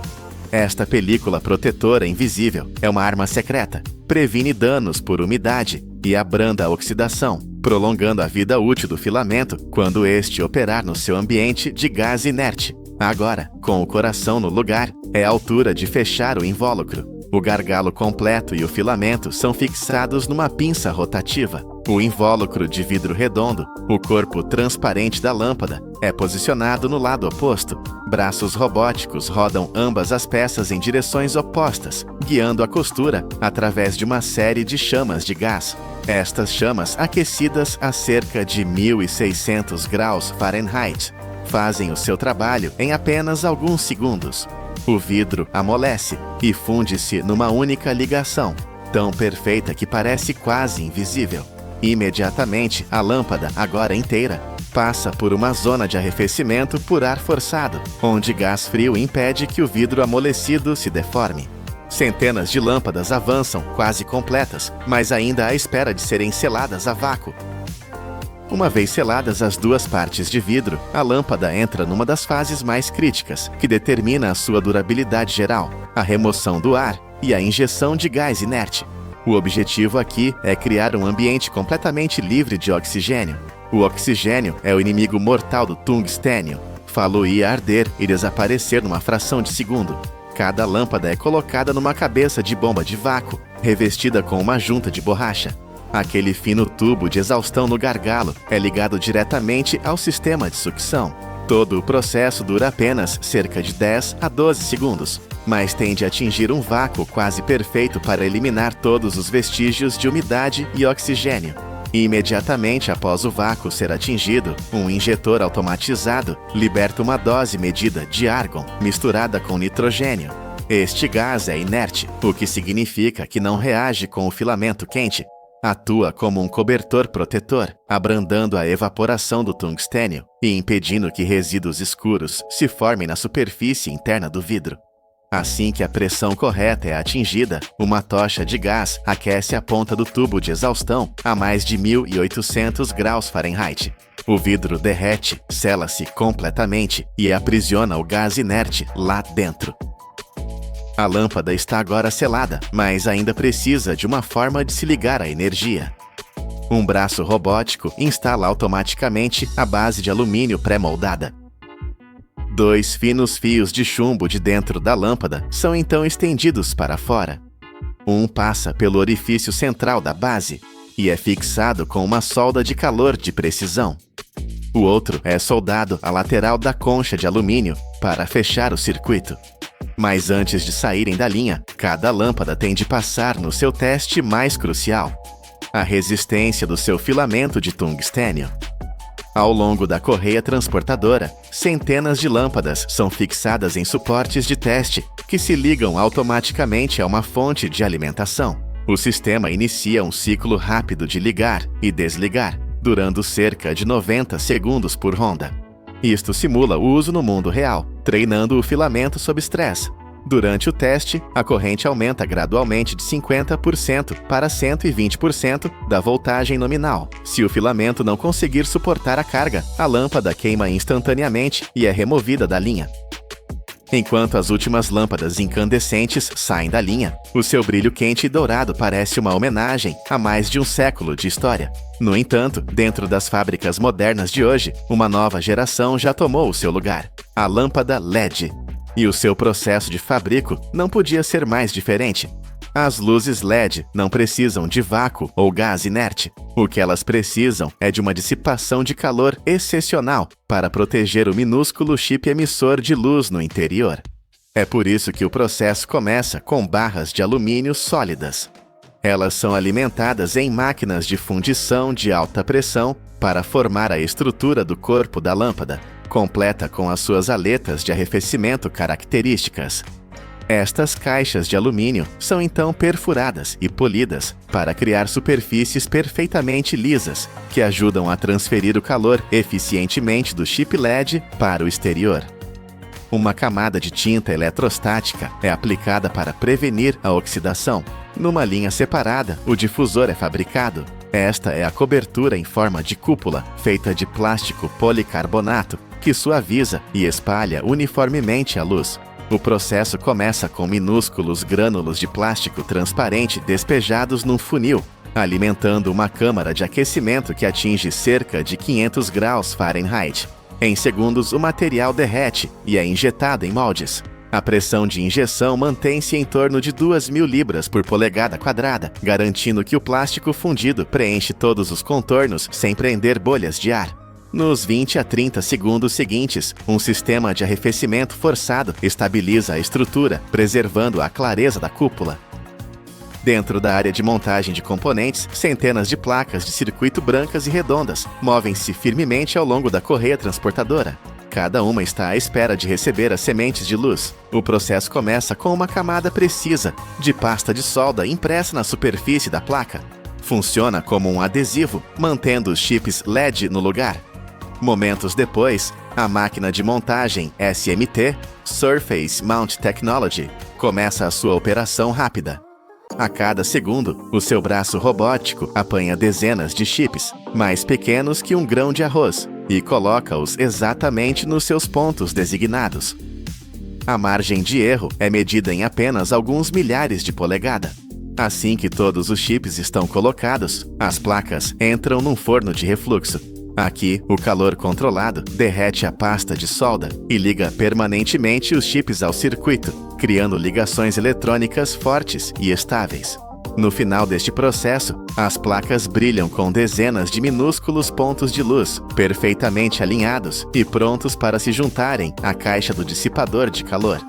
Esta película protetora invisível é uma arma secreta, previne danos por umidade e abranda a oxidação, prolongando a vida útil do filamento quando este operar no seu ambiente de gás inerte. Agora, com o coração no lugar, é a altura de fechar o invólucro. O gargalo completo e o filamento são fixados numa pinça rotativa. O invólucro de vidro redondo, o corpo transparente da lâmpada, é posicionado no lado oposto. Braços robóticos rodam ambas as peças em direções opostas, guiando a costura através de uma série de chamas de gás. Estas chamas, aquecidas a cerca de 1.600 graus Fahrenheit, fazem o seu trabalho em apenas alguns segundos. O vidro amolece e funde-se numa única ligação, tão perfeita que parece quase invisível. Imediatamente, a lâmpada, agora inteira, passa por uma zona de arrefecimento por ar forçado, onde gás frio impede que o vidro amolecido se deforme. Centenas de lâmpadas avançam, quase completas, mas ainda à espera de serem seladas a vácuo. Uma vez seladas as duas partes de vidro, a lâmpada entra numa das fases mais críticas, que determina a sua durabilidade geral, a remoção do ar e a injeção de gás inerte. O objetivo aqui é criar um ambiente completamente livre de oxigênio. O oxigênio é o inimigo mortal do tungstênio. Falo-ia arder e desaparecer numa fração de segundo. Cada lâmpada é colocada numa cabeça de bomba de vácuo, revestida com uma junta de borracha. Aquele fino tubo de exaustão no gargalo é ligado diretamente ao sistema de sucção. Todo o processo dura apenas cerca de 10 a 12 segundos, mas tende a atingir um vácuo quase perfeito para eliminar todos os vestígios de umidade e oxigênio. Imediatamente após o vácuo ser atingido, um injetor automatizado liberta uma dose medida de argon misturada com nitrogênio. Este gás é inerte, o que significa que não reage com o filamento quente. Atua como um cobertor protetor, abrandando a evaporação do tungstênio e impedindo que resíduos escuros se formem na superfície interna do vidro. Assim que a pressão correta é atingida, uma tocha de gás aquece a ponta do tubo de exaustão a mais de 1.800 graus Fahrenheit. O vidro derrete, sela-se completamente e aprisiona o gás inerte lá dentro. A lâmpada está agora selada, mas ainda precisa de uma forma de se ligar à energia. Um braço robótico instala automaticamente a base de alumínio pré-moldada. 2 finos fios de chumbo de dentro da lâmpada são então estendidos para fora. Um passa pelo orifício central da base e é fixado com uma solda de calor de precisão. O outro é soldado à lateral da concha de alumínio para fechar o circuito. Mas antes de saírem da linha, cada lâmpada tem de passar no seu teste mais crucial: a resistência do seu filamento de tungstênio. Ao longo da correia transportadora, centenas de lâmpadas são fixadas em suportes de teste que se ligam automaticamente a uma fonte de alimentação. O sistema inicia um ciclo rápido de ligar e desligar, durando cerca de 90 segundos por ronda. Isto simula o uso no mundo real, treinando o filamento sob estresse. Durante o teste, a corrente aumenta gradualmente de 50% para 120% da voltagem nominal. Se o filamento não conseguir suportar a carga, a lâmpada queima instantaneamente e é removida da linha. Enquanto as últimas lâmpadas incandescentes saem da linha, o seu brilho quente e dourado parece uma homenagem a mais de um século de história. No entanto, dentro das fábricas modernas de hoje, uma nova geração já tomou o seu lugar: a lâmpada LED. E o seu processo de fabrico não podia ser mais diferente. As luzes LED não precisam de vácuo ou gás inerte. O que elas precisam é de uma dissipação de calor excepcional para proteger o minúsculo chip emissor de luz no interior. É por isso que o processo começa com barras de alumínio sólidas. Elas são alimentadas em máquinas de fundição de alta pressão para formar a estrutura do corpo da lâmpada, completa com as suas aletas de arrefecimento características. Estas caixas de alumínio são então perfuradas e polidas para criar superfícies perfeitamente lisas, que ajudam a transferir o calor eficientemente do chip LED para o exterior. Uma camada de tinta eletrostática é aplicada para prevenir a oxidação. Numa linha separada, o difusor é fabricado. Esta é a cobertura em forma de cúpula, feita de plástico policarbonato, que suaviza e espalha uniformemente a luz. O processo começa com minúsculos grânulos de plástico transparente despejados num funil, alimentando uma câmara de aquecimento que atinge cerca de 500 graus Fahrenheit. Em segundos, o material derrete e é injetado em moldes. A pressão de injeção mantém-se em torno de 2.000 libras por polegada quadrada, garantindo que o plástico fundido preenche todos os contornos sem prender bolhas de ar. Nos 20 a 30 segundos seguintes, um sistema de arrefecimento forçado estabiliza a estrutura, preservando a clareza da cúpula. Dentro da área de montagem de componentes, centenas de placas de circuito brancas e redondas movem-se firmemente ao longo da correia transportadora. Cada uma está à espera de receber as sementes de luz. O processo começa com uma camada precisa de pasta de solda impressa na superfície da placa. Funciona como um adesivo, mantendo os chips LED no lugar. Momentos depois, a máquina de montagem SMT, Surface Mount Technology, começa a sua operação rápida. A cada segundo, o seu braço robótico apanha dezenas de chips, mais pequenos que um grão de arroz, e coloca-os exatamente nos seus pontos designados. A margem de erro é medida em apenas alguns milhares de polegada. Assim que todos os chips estão colocados, as placas entram num forno de refluxo. Aqui, o calor controlado derrete a pasta de solda e liga permanentemente os chips ao circuito, criando ligações eletrônicas fortes e estáveis. No final deste processo, as placas brilham com dezenas de minúsculos pontos de luz, perfeitamente alinhados e prontos para se juntarem à caixa do dissipador de calor.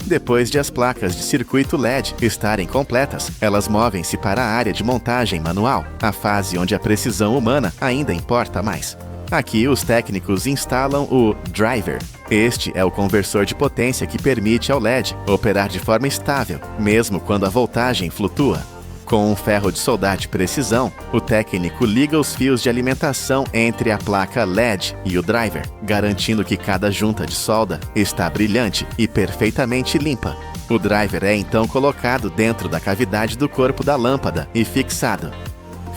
Depois de as placas de circuito LED estarem completas, elas movem-se para a área de montagem manual, a fase onde a precisão humana ainda importa mais. Aqui, os técnicos instalam o driver. Este é o conversor de potência que permite ao LED operar de forma estável, mesmo quando a voltagem flutua. Com um ferro de soldar de precisão, o técnico liga os fios de alimentação entre a placa LED e o driver, garantindo que cada junta de solda está brilhante e perfeitamente limpa. O driver é então colocado dentro da cavidade do corpo da lâmpada e fixado.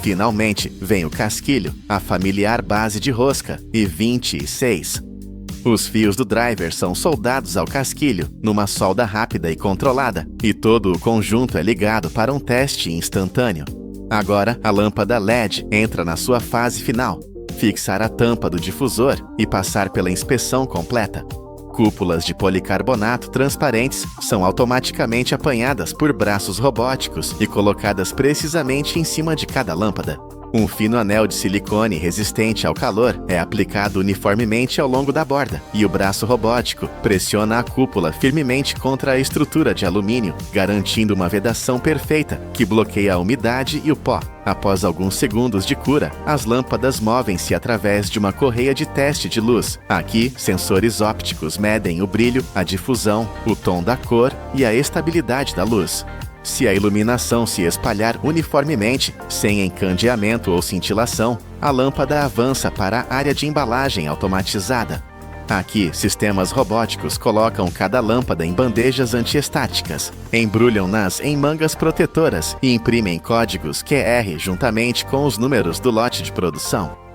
Finalmente, vem o casquilho, a familiar base de rosca, e 26. Os fios do driver são soldados ao casquilho, numa solda rápida e controlada, e todo o conjunto é ligado para um teste instantâneo. Agora, a lâmpada LED entra na sua fase final, fixar a tampa do difusor e passar pela inspeção completa. Cúpulas de policarbonato transparentes são automaticamente apanhadas por braços robóticos e colocadas precisamente em cima de cada lâmpada. Um fino anel de silicone resistente ao calor é aplicado uniformemente ao longo da borda, e o braço robótico pressiona a cúpula firmemente contra a estrutura de alumínio, garantindo uma vedação perfeita que bloqueia a umidade e o pó. Após alguns segundos de cura, as lâmpadas movem-se através de uma correia de teste de luz. Aqui, sensores ópticos medem o brilho, a difusão, o tom da cor e a estabilidade da luz. Se a iluminação se espalhar uniformemente, sem encandeamento ou cintilação, a lâmpada avança para a área de embalagem automatizada. Aqui, sistemas robóticos colocam cada lâmpada em bandejas antiestáticas, embrulham-nas em mangas protetoras e imprimem códigos QR juntamente com os números do lote de produção.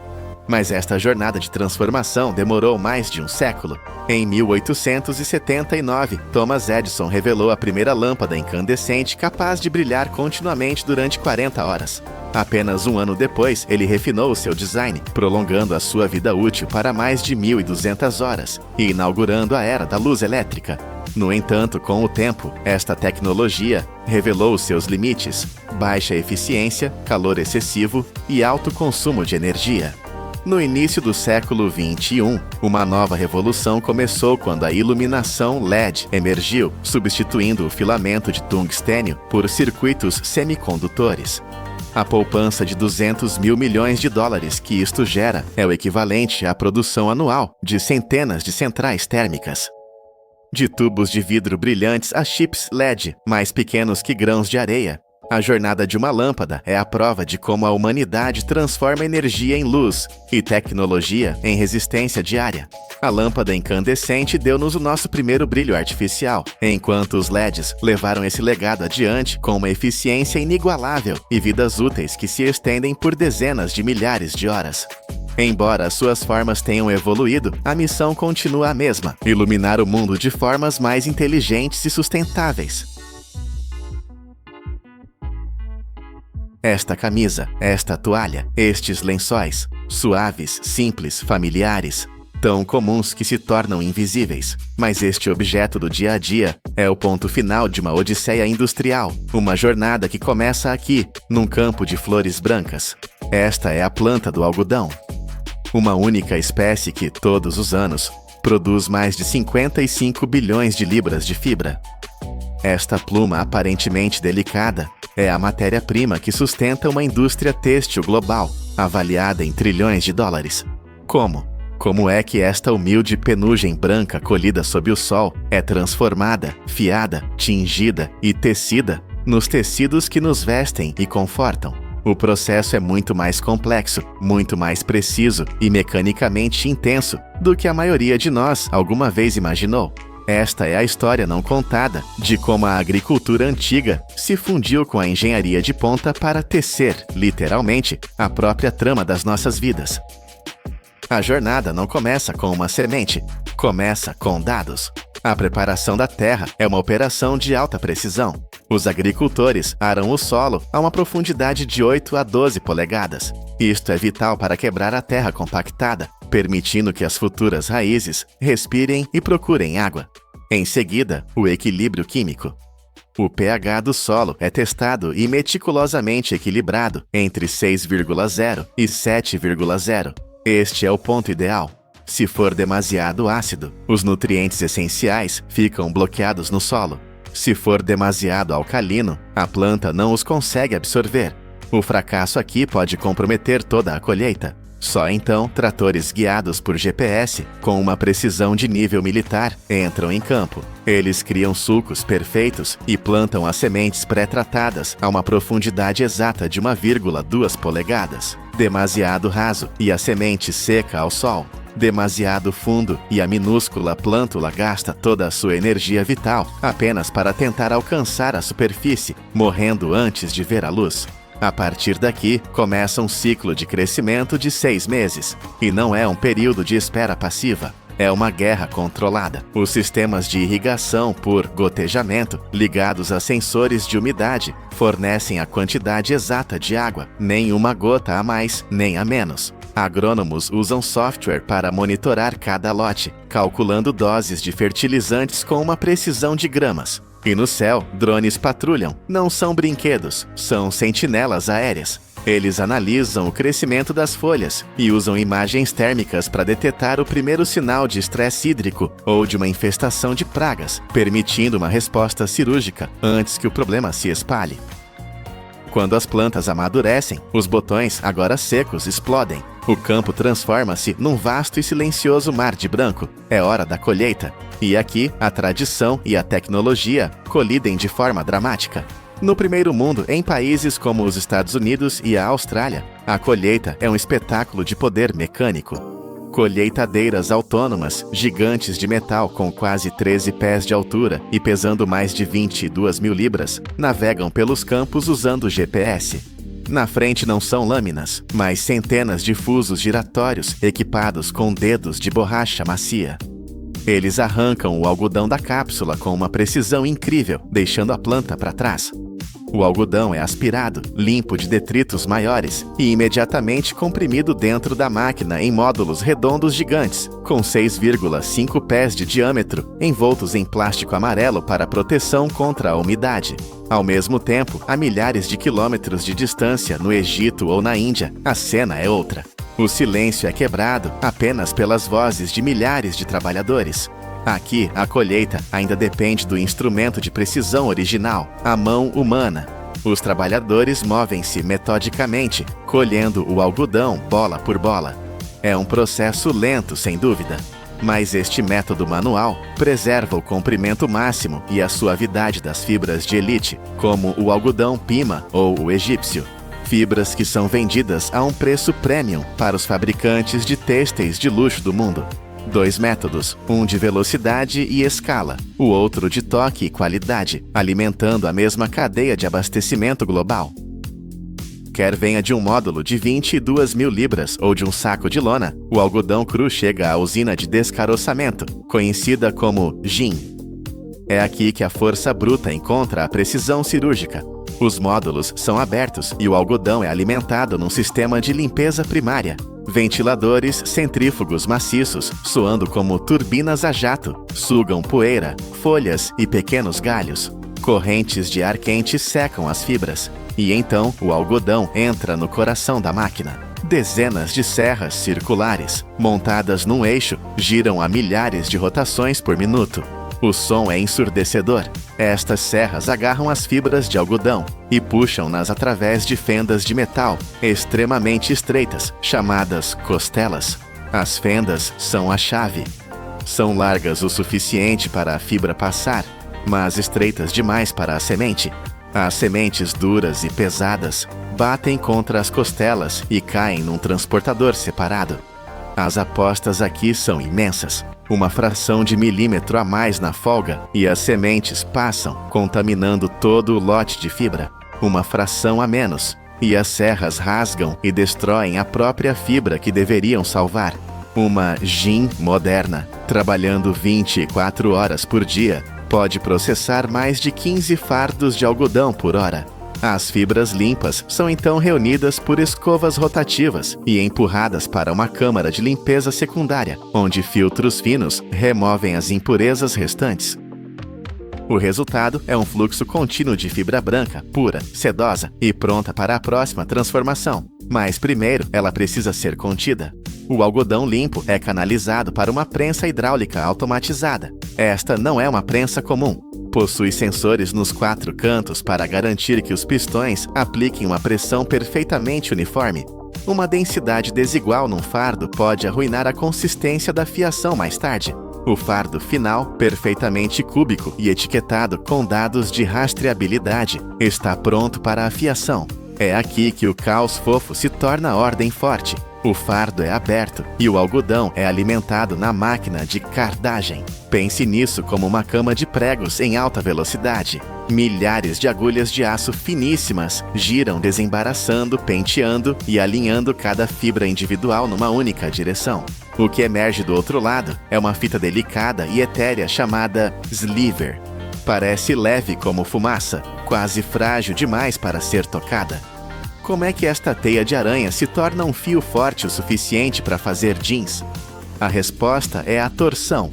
Mas esta jornada de transformação demorou mais de um século. Em 1879, Thomas Edison revelou a primeira lâmpada incandescente capaz de brilhar continuamente durante 40 horas. Apenas um ano depois, ele refinou o seu design, prolongando a sua vida útil para mais de 1.200 horas e inaugurando a era da luz elétrica. No entanto, com o tempo, esta tecnologia revelou os seus limites: baixa eficiência, calor excessivo e alto consumo de energia. No início do século XXI, uma nova revolução começou quando a iluminação LED emergiu, substituindo o filamento de tungstênio por circuitos semicondutores. A poupança de 200 mil milhões de dólares que isto gera é o equivalente à produção anual de centenas de centrais térmicas. De tubos de vidro brilhantes a chips LED, mais pequenos que grãos de areia, A jornada de uma lâmpada é a prova de como a humanidade transforma energia em luz e tecnologia em resistência diária. A lâmpada incandescente deu-nos o nosso primeiro brilho artificial, enquanto os LEDs levaram esse legado adiante com uma eficiência inigualável e vidas úteis que se estendem por dezenas de milhares de horas. Embora suas formas tenham evoluído, a missão continua a mesma: iluminar o mundo de formas mais inteligentes e sustentáveis. Esta camisa, esta toalha, estes lençóis, suaves, simples, familiares, tão comuns que se tornam invisíveis. Mas este objeto do dia a dia é o ponto final de uma odisseia industrial, uma jornada que começa aqui, num campo de flores brancas. Esta é a planta do algodão. Uma única espécie que, todos os anos, produz mais de 55 bilhões de libras de fibra. Esta pluma aparentemente delicada é a matéria-prima que sustenta uma indústria têxtil global, avaliada em trilhões de dólares. Como? Como é que esta humilde penugem branca colhida sob o sol é transformada, fiada, tingida e tecida nos tecidos que nos vestem e confortam? O processo é muito mais complexo, muito mais preciso e mecanicamente intenso do que a maioria de nós alguma vez imaginou. Esta é a história não contada de como a agricultura antiga se fundiu com a engenharia de ponta para tecer, literalmente, a própria trama das nossas vidas. A jornada não começa com uma semente, começa com dados. A preparação da terra é uma operação de alta precisão. Os agricultores aram o solo a uma profundidade de 8 a 12 polegadas. Isto é vital para quebrar a terra compactada, permitindo que as futuras raízes respirem e procurem água. Em seguida, o equilíbrio químico. O pH do solo é testado e meticulosamente equilibrado entre 6,0 e 7,0. Este é o ponto ideal. Se for demasiado ácido, os nutrientes essenciais ficam bloqueados no solo. Se for demasiado alcalino, a planta não os consegue absorver. O fracasso aqui pode comprometer toda a colheita. Só então, tratores guiados por GPS, com uma precisão de nível militar, entram em campo. Eles criam sulcos perfeitos e plantam as sementes pré-tratadas a uma profundidade exata de 1,2 polegadas. Demasiado raso e a semente seca ao sol. Demasiado fundo e a minúscula plântula gasta toda a sua energia vital apenas para tentar alcançar a superfície, morrendo antes de ver a luz. A partir daqui, começa um ciclo de crescimento de 6 meses, e não é um período de espera passiva. É uma guerra controlada. Os sistemas de irrigação por gotejamento, ligados a sensores de umidade, fornecem a quantidade exata de água, nem uma gota a mais, nem a menos. Agrônomos usam software para monitorar cada lote, calculando doses de fertilizantes com uma precisão de gramas. E no céu, drones patrulham. Não são brinquedos, são sentinelas aéreas. Eles analisam o crescimento das folhas e usam imagens térmicas para detectar o primeiro sinal de estresse hídrico ou de uma infestação de pragas, permitindo uma resposta cirúrgica antes que o problema se espalhe. Quando as plantas amadurecem, os botões, agora secos, explodem. O campo transforma-se num vasto e silencioso mar de branco. É hora da colheita. E aqui, a tradição e a tecnologia colidem de forma dramática. No primeiro mundo, em países como os Estados Unidos e a Austrália, a colheita é um espetáculo de poder mecânico. Colheitadeiras autônomas, gigantes de metal com quase 13 pés de altura e pesando mais de 22 mil libras, navegam pelos campos usando GPS. Na frente não são lâminas, mas centenas de fusos giratórios equipados com dedos de borracha macia. Eles arrancam o algodão da cápsula com uma precisão incrível, deixando a planta para trás. O algodão é aspirado, limpo de detritos maiores e imediatamente comprimido dentro da máquina em módulos redondos gigantes, com 6,5 pés de diâmetro, envoltos em plástico amarelo para proteção contra a umidade. Ao mesmo tempo, a milhares de quilômetros de distância no Egito ou na Índia, a cena é outra. O silêncio é quebrado apenas pelas vozes de milhares de trabalhadores. Aqui, a colheita ainda depende do instrumento de precisão original, a mão humana. Os trabalhadores movem-se metodicamente, colhendo o algodão bola por bola. É um processo lento, sem dúvida. Mas este método manual preserva o comprimento máximo e a suavidade das fibras de elite, como o algodão pima ou o egípcio. Fibras que são vendidas a um preço premium para os fabricantes de têxteis de luxo do mundo. 2 métodos, um de velocidade e escala, o outro de toque e qualidade, alimentando a mesma cadeia de abastecimento global. Quer venha de um módulo de 22 mil libras ou de um saco de lona, o algodão cru chega à usina de descaroçamento, conhecida como GIN. É aqui que a força bruta encontra a precisão cirúrgica. Os módulos são abertos e o algodão é alimentado num sistema de limpeza primária. Ventiladores centrífugos maciços, soando como turbinas a jato, sugam poeira, folhas e pequenos galhos. Correntes de ar quente secam as fibras. E então o algodão entra no coração da máquina. Dezenas de serras circulares, montadas num eixo, giram a milhares de rotações por minuto. O som é ensurdecedor. Estas serras agarram as fibras de algodão e puxam-nas através de fendas de metal extremamente estreitas, chamadas costelas. As fendas são a chave. São largas o suficiente para a fibra passar, mas estreitas demais para a semente. As sementes duras e pesadas batem contra as costelas e caem num transportador separado. As apostas aqui são imensas. Uma fração de milímetro a mais na folga e as sementes passam, contaminando todo o lote de fibra. Uma fração a menos e as serras rasgam e destroem a própria fibra que deveriam salvar. Uma GIN moderna, trabalhando 24 horas por dia, pode processar mais de 15 fardos de algodão por hora. As fibras limpas são então reunidas por escovas rotativas e empurradas para uma câmara de limpeza secundária, onde filtros finos removem as impurezas restantes. O resultado é um fluxo contínuo de fibra branca, pura, sedosa e pronta para a próxima transformação. Mas primeiro ela precisa ser contida. O algodão limpo é canalizado para uma prensa hidráulica automatizada. Esta não é uma prensa comum. Possui sensores nos 4 cantos para garantir que os pistões apliquem uma pressão perfeitamente uniforme. Uma densidade desigual num fardo pode arruinar a consistência da fiação mais tarde. O fardo final, perfeitamente cúbico e etiquetado com dados de rastreabilidade, está pronto para a fiação. É aqui que o caos fofo se torna ordem forte. O fardo é aberto e o algodão é alimentado na máquina de cardagem. Pense nisso como uma cama de pregos em alta velocidade. Milhares de agulhas de aço finíssimas giram desembaraçando, penteando e alinhando cada fibra individual numa única direção. O que emerge do outro lado é uma fita delicada e etérea chamada sliver. Parece leve como fumaça, quase frágil demais para ser tocada. Como é que esta teia de aranha se torna um fio forte o suficiente para fazer jeans? A resposta é a torção.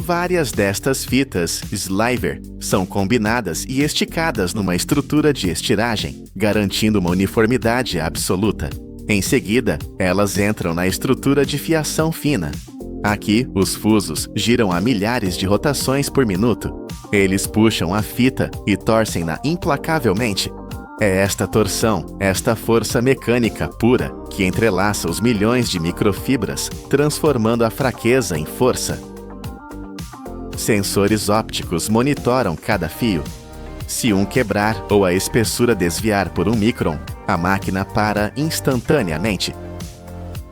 Várias destas fitas sliver são combinadas e esticadas numa estrutura de estiragem, garantindo uma uniformidade absoluta. Em seguida, elas entram na estrutura de fiação fina. Aqui, os fusos giram a milhares de rotações por minuto. Eles puxam a fita e torcem-na implacavelmente. É esta torção, esta força mecânica pura, que entrelaça os milhões de microfibras, transformando a fraqueza em força. Sensores ópticos monitoram cada fio. Se um quebrar ou a espessura desviar por 1 micron, a máquina para instantaneamente.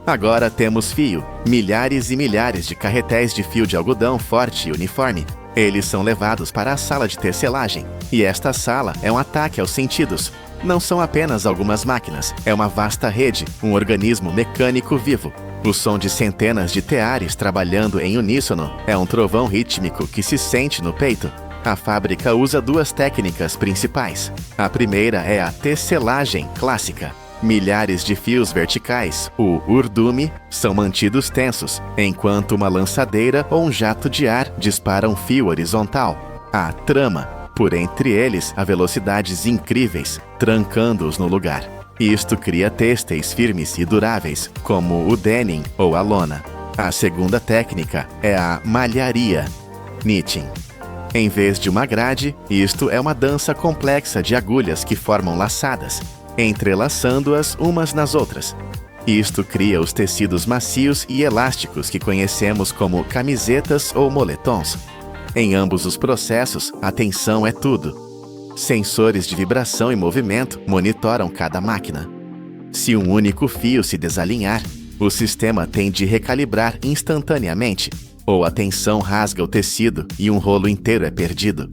Agora temos fio, milhares e milhares de carretéis de fio de algodão forte e uniforme. Eles são levados para a sala de tecelagem, e esta sala é um ataque aos sentidos. Não são apenas algumas máquinas, é uma vasta rede, um organismo mecânico vivo. O som de centenas de teares trabalhando em uníssono é um trovão rítmico que se sente no peito. A fábrica usa 2 técnicas principais. A primeira é a tecelagem clássica. Milhares de fios verticais, o urdume, são mantidos tensos, enquanto uma lançadeira ou um jato de ar dispara um fio horizontal. A trama, por entre eles a velocidades incríveis, trancando-os no lugar. Isto cria têxteis firmes e duráveis, como o denim ou a lona. A segunda técnica é a malharia, knitting. Em vez de uma grade, isto é uma dança complexa de agulhas que formam laçadas, entrelaçando-as umas nas outras. Isto cria os tecidos macios e elásticos que conhecemos como camisetas ou moletons. Em ambos os processos, a tensão é tudo. Sensores de vibração e movimento monitoram cada máquina. Se um único fio se desalinhar, o sistema tem de recalibrar instantaneamente, ou a tensão rasga o tecido e um rolo inteiro é perdido.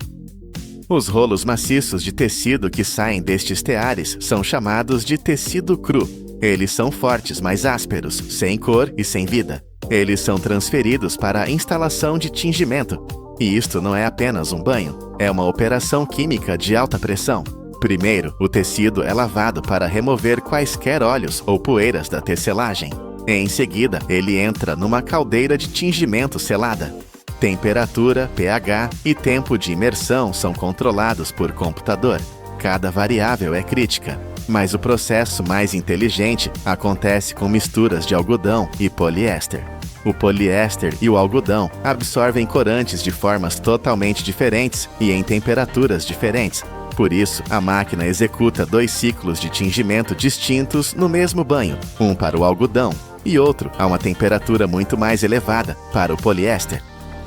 Os rolos maciços de tecido que saem destes teares são chamados de tecido cru. Eles são fortes, mas ásperos, sem cor e sem vida. Eles são transferidos para a instalação de tingimento. E isto não é apenas um banho, é uma operação química de alta pressão. Primeiro, o tecido é lavado para remover quaisquer óleos ou poeiras da tecelagem. Em seguida, ele entra numa caldeira de tingimento selada. Temperatura, pH e tempo de imersão são controlados por computador. Cada variável é crítica, mas o processo mais inteligente acontece com misturas de algodão e poliéster. O poliéster e o algodão absorvem corantes de formas totalmente diferentes e em temperaturas diferentes. Por isso, a máquina executa 2 ciclos de tingimento distintos no mesmo banho, um para o algodão e outro a uma temperatura muito mais elevada para o poliéster.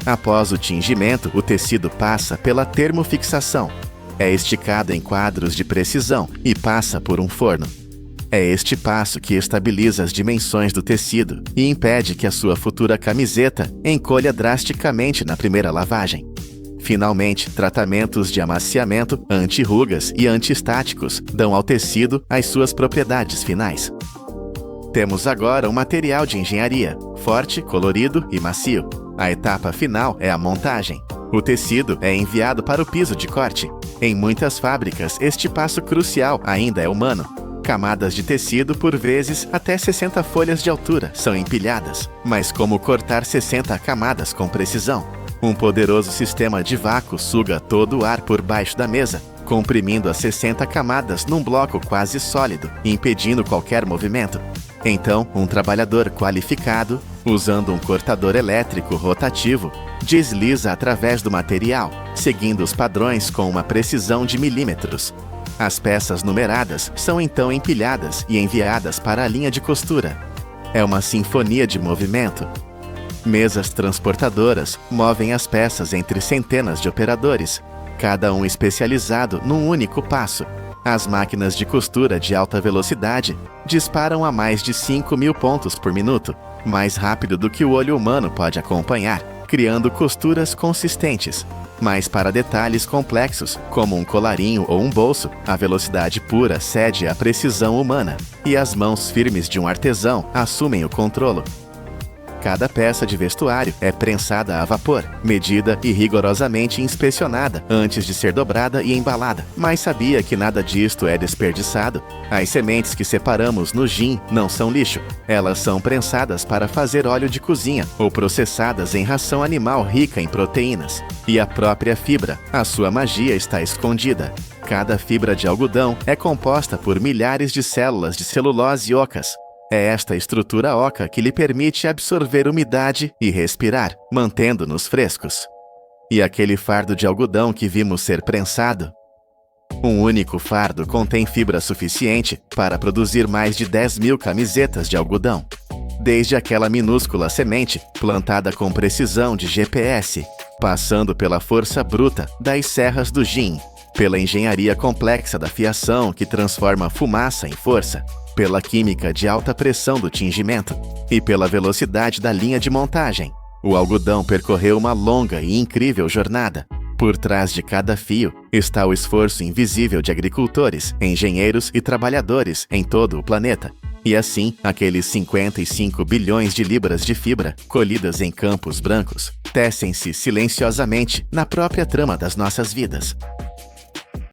Após o tingimento, o tecido passa pela termofixação. É esticado em quadros de precisão e passa por um forno. É este passo que estabiliza as dimensões do tecido e impede que a sua futura camiseta encolha drasticamente na primeira lavagem. Finalmente, tratamentos de amaciamento, anti-rugas e anti-estáticos dão ao tecido as suas propriedades finais. Temos agora um material de engenharia, forte, colorido e macio. A etapa final é a montagem. O tecido é enviado para o piso de corte. Em muitas fábricas, este passo crucial ainda é humano. Camadas de tecido, por vezes, até 60 folhas de altura, são empilhadas. Mas como cortar 60 camadas com precisão? Um poderoso sistema de vácuo suga todo o ar por baixo da mesa, comprimindo as 60 camadas num bloco quase sólido, impedindo qualquer movimento. Então, um trabalhador qualificado, usando um cortador elétrico rotativo, desliza através do material, seguindo os padrões com uma precisão de milímetros. As peças numeradas são então empilhadas e enviadas para a linha de costura. É uma sinfonia de movimento. Mesas transportadoras movem as peças entre centenas de operadores, cada um especializado num único passo. As máquinas de costura de alta velocidade disparam a mais de 5.000 pontos por minuto, mais rápido do que o olho humano pode acompanhar, criando costuras consistentes. Mas para detalhes complexos, como um colarinho ou um bolso, a velocidade pura cede à precisão humana, e as mãos firmes de um artesão assumem o controle. Cada peça de vestuário é prensada a vapor, medida e rigorosamente inspecionada antes de ser dobrada e embalada. Mas sabia que nada disto é desperdiçado? As sementes que separamos no gin não são lixo. Elas são prensadas para fazer óleo de cozinha ou processadas em ração animal rica em proteínas. E a própria fibra, a sua magia está escondida. Cada fibra de algodão é composta por milhares de células de celulose ocas. É esta estrutura oca que lhe permite absorver umidade e respirar, mantendo-nos frescos. E aquele fardo de algodão que vimos ser prensado? Um único fardo contém fibra suficiente para produzir mais de 10.000 camisetas de algodão. Desde aquela minúscula semente, plantada com precisão de GPS, passando pela força bruta das serras do gin, pela engenharia complexa da fiação que transforma fumaça em força, pela química de alta pressão do tingimento e pela velocidade da linha de montagem. O algodão percorreu uma longa e incrível jornada. Por trás de cada fio está o esforço invisível de agricultores, engenheiros e trabalhadores em todo o planeta. E assim, aqueles 55 bilhões de libras de fibra, colhidas em campos brancos, tecem-se silenciosamente na própria trama das nossas vidas.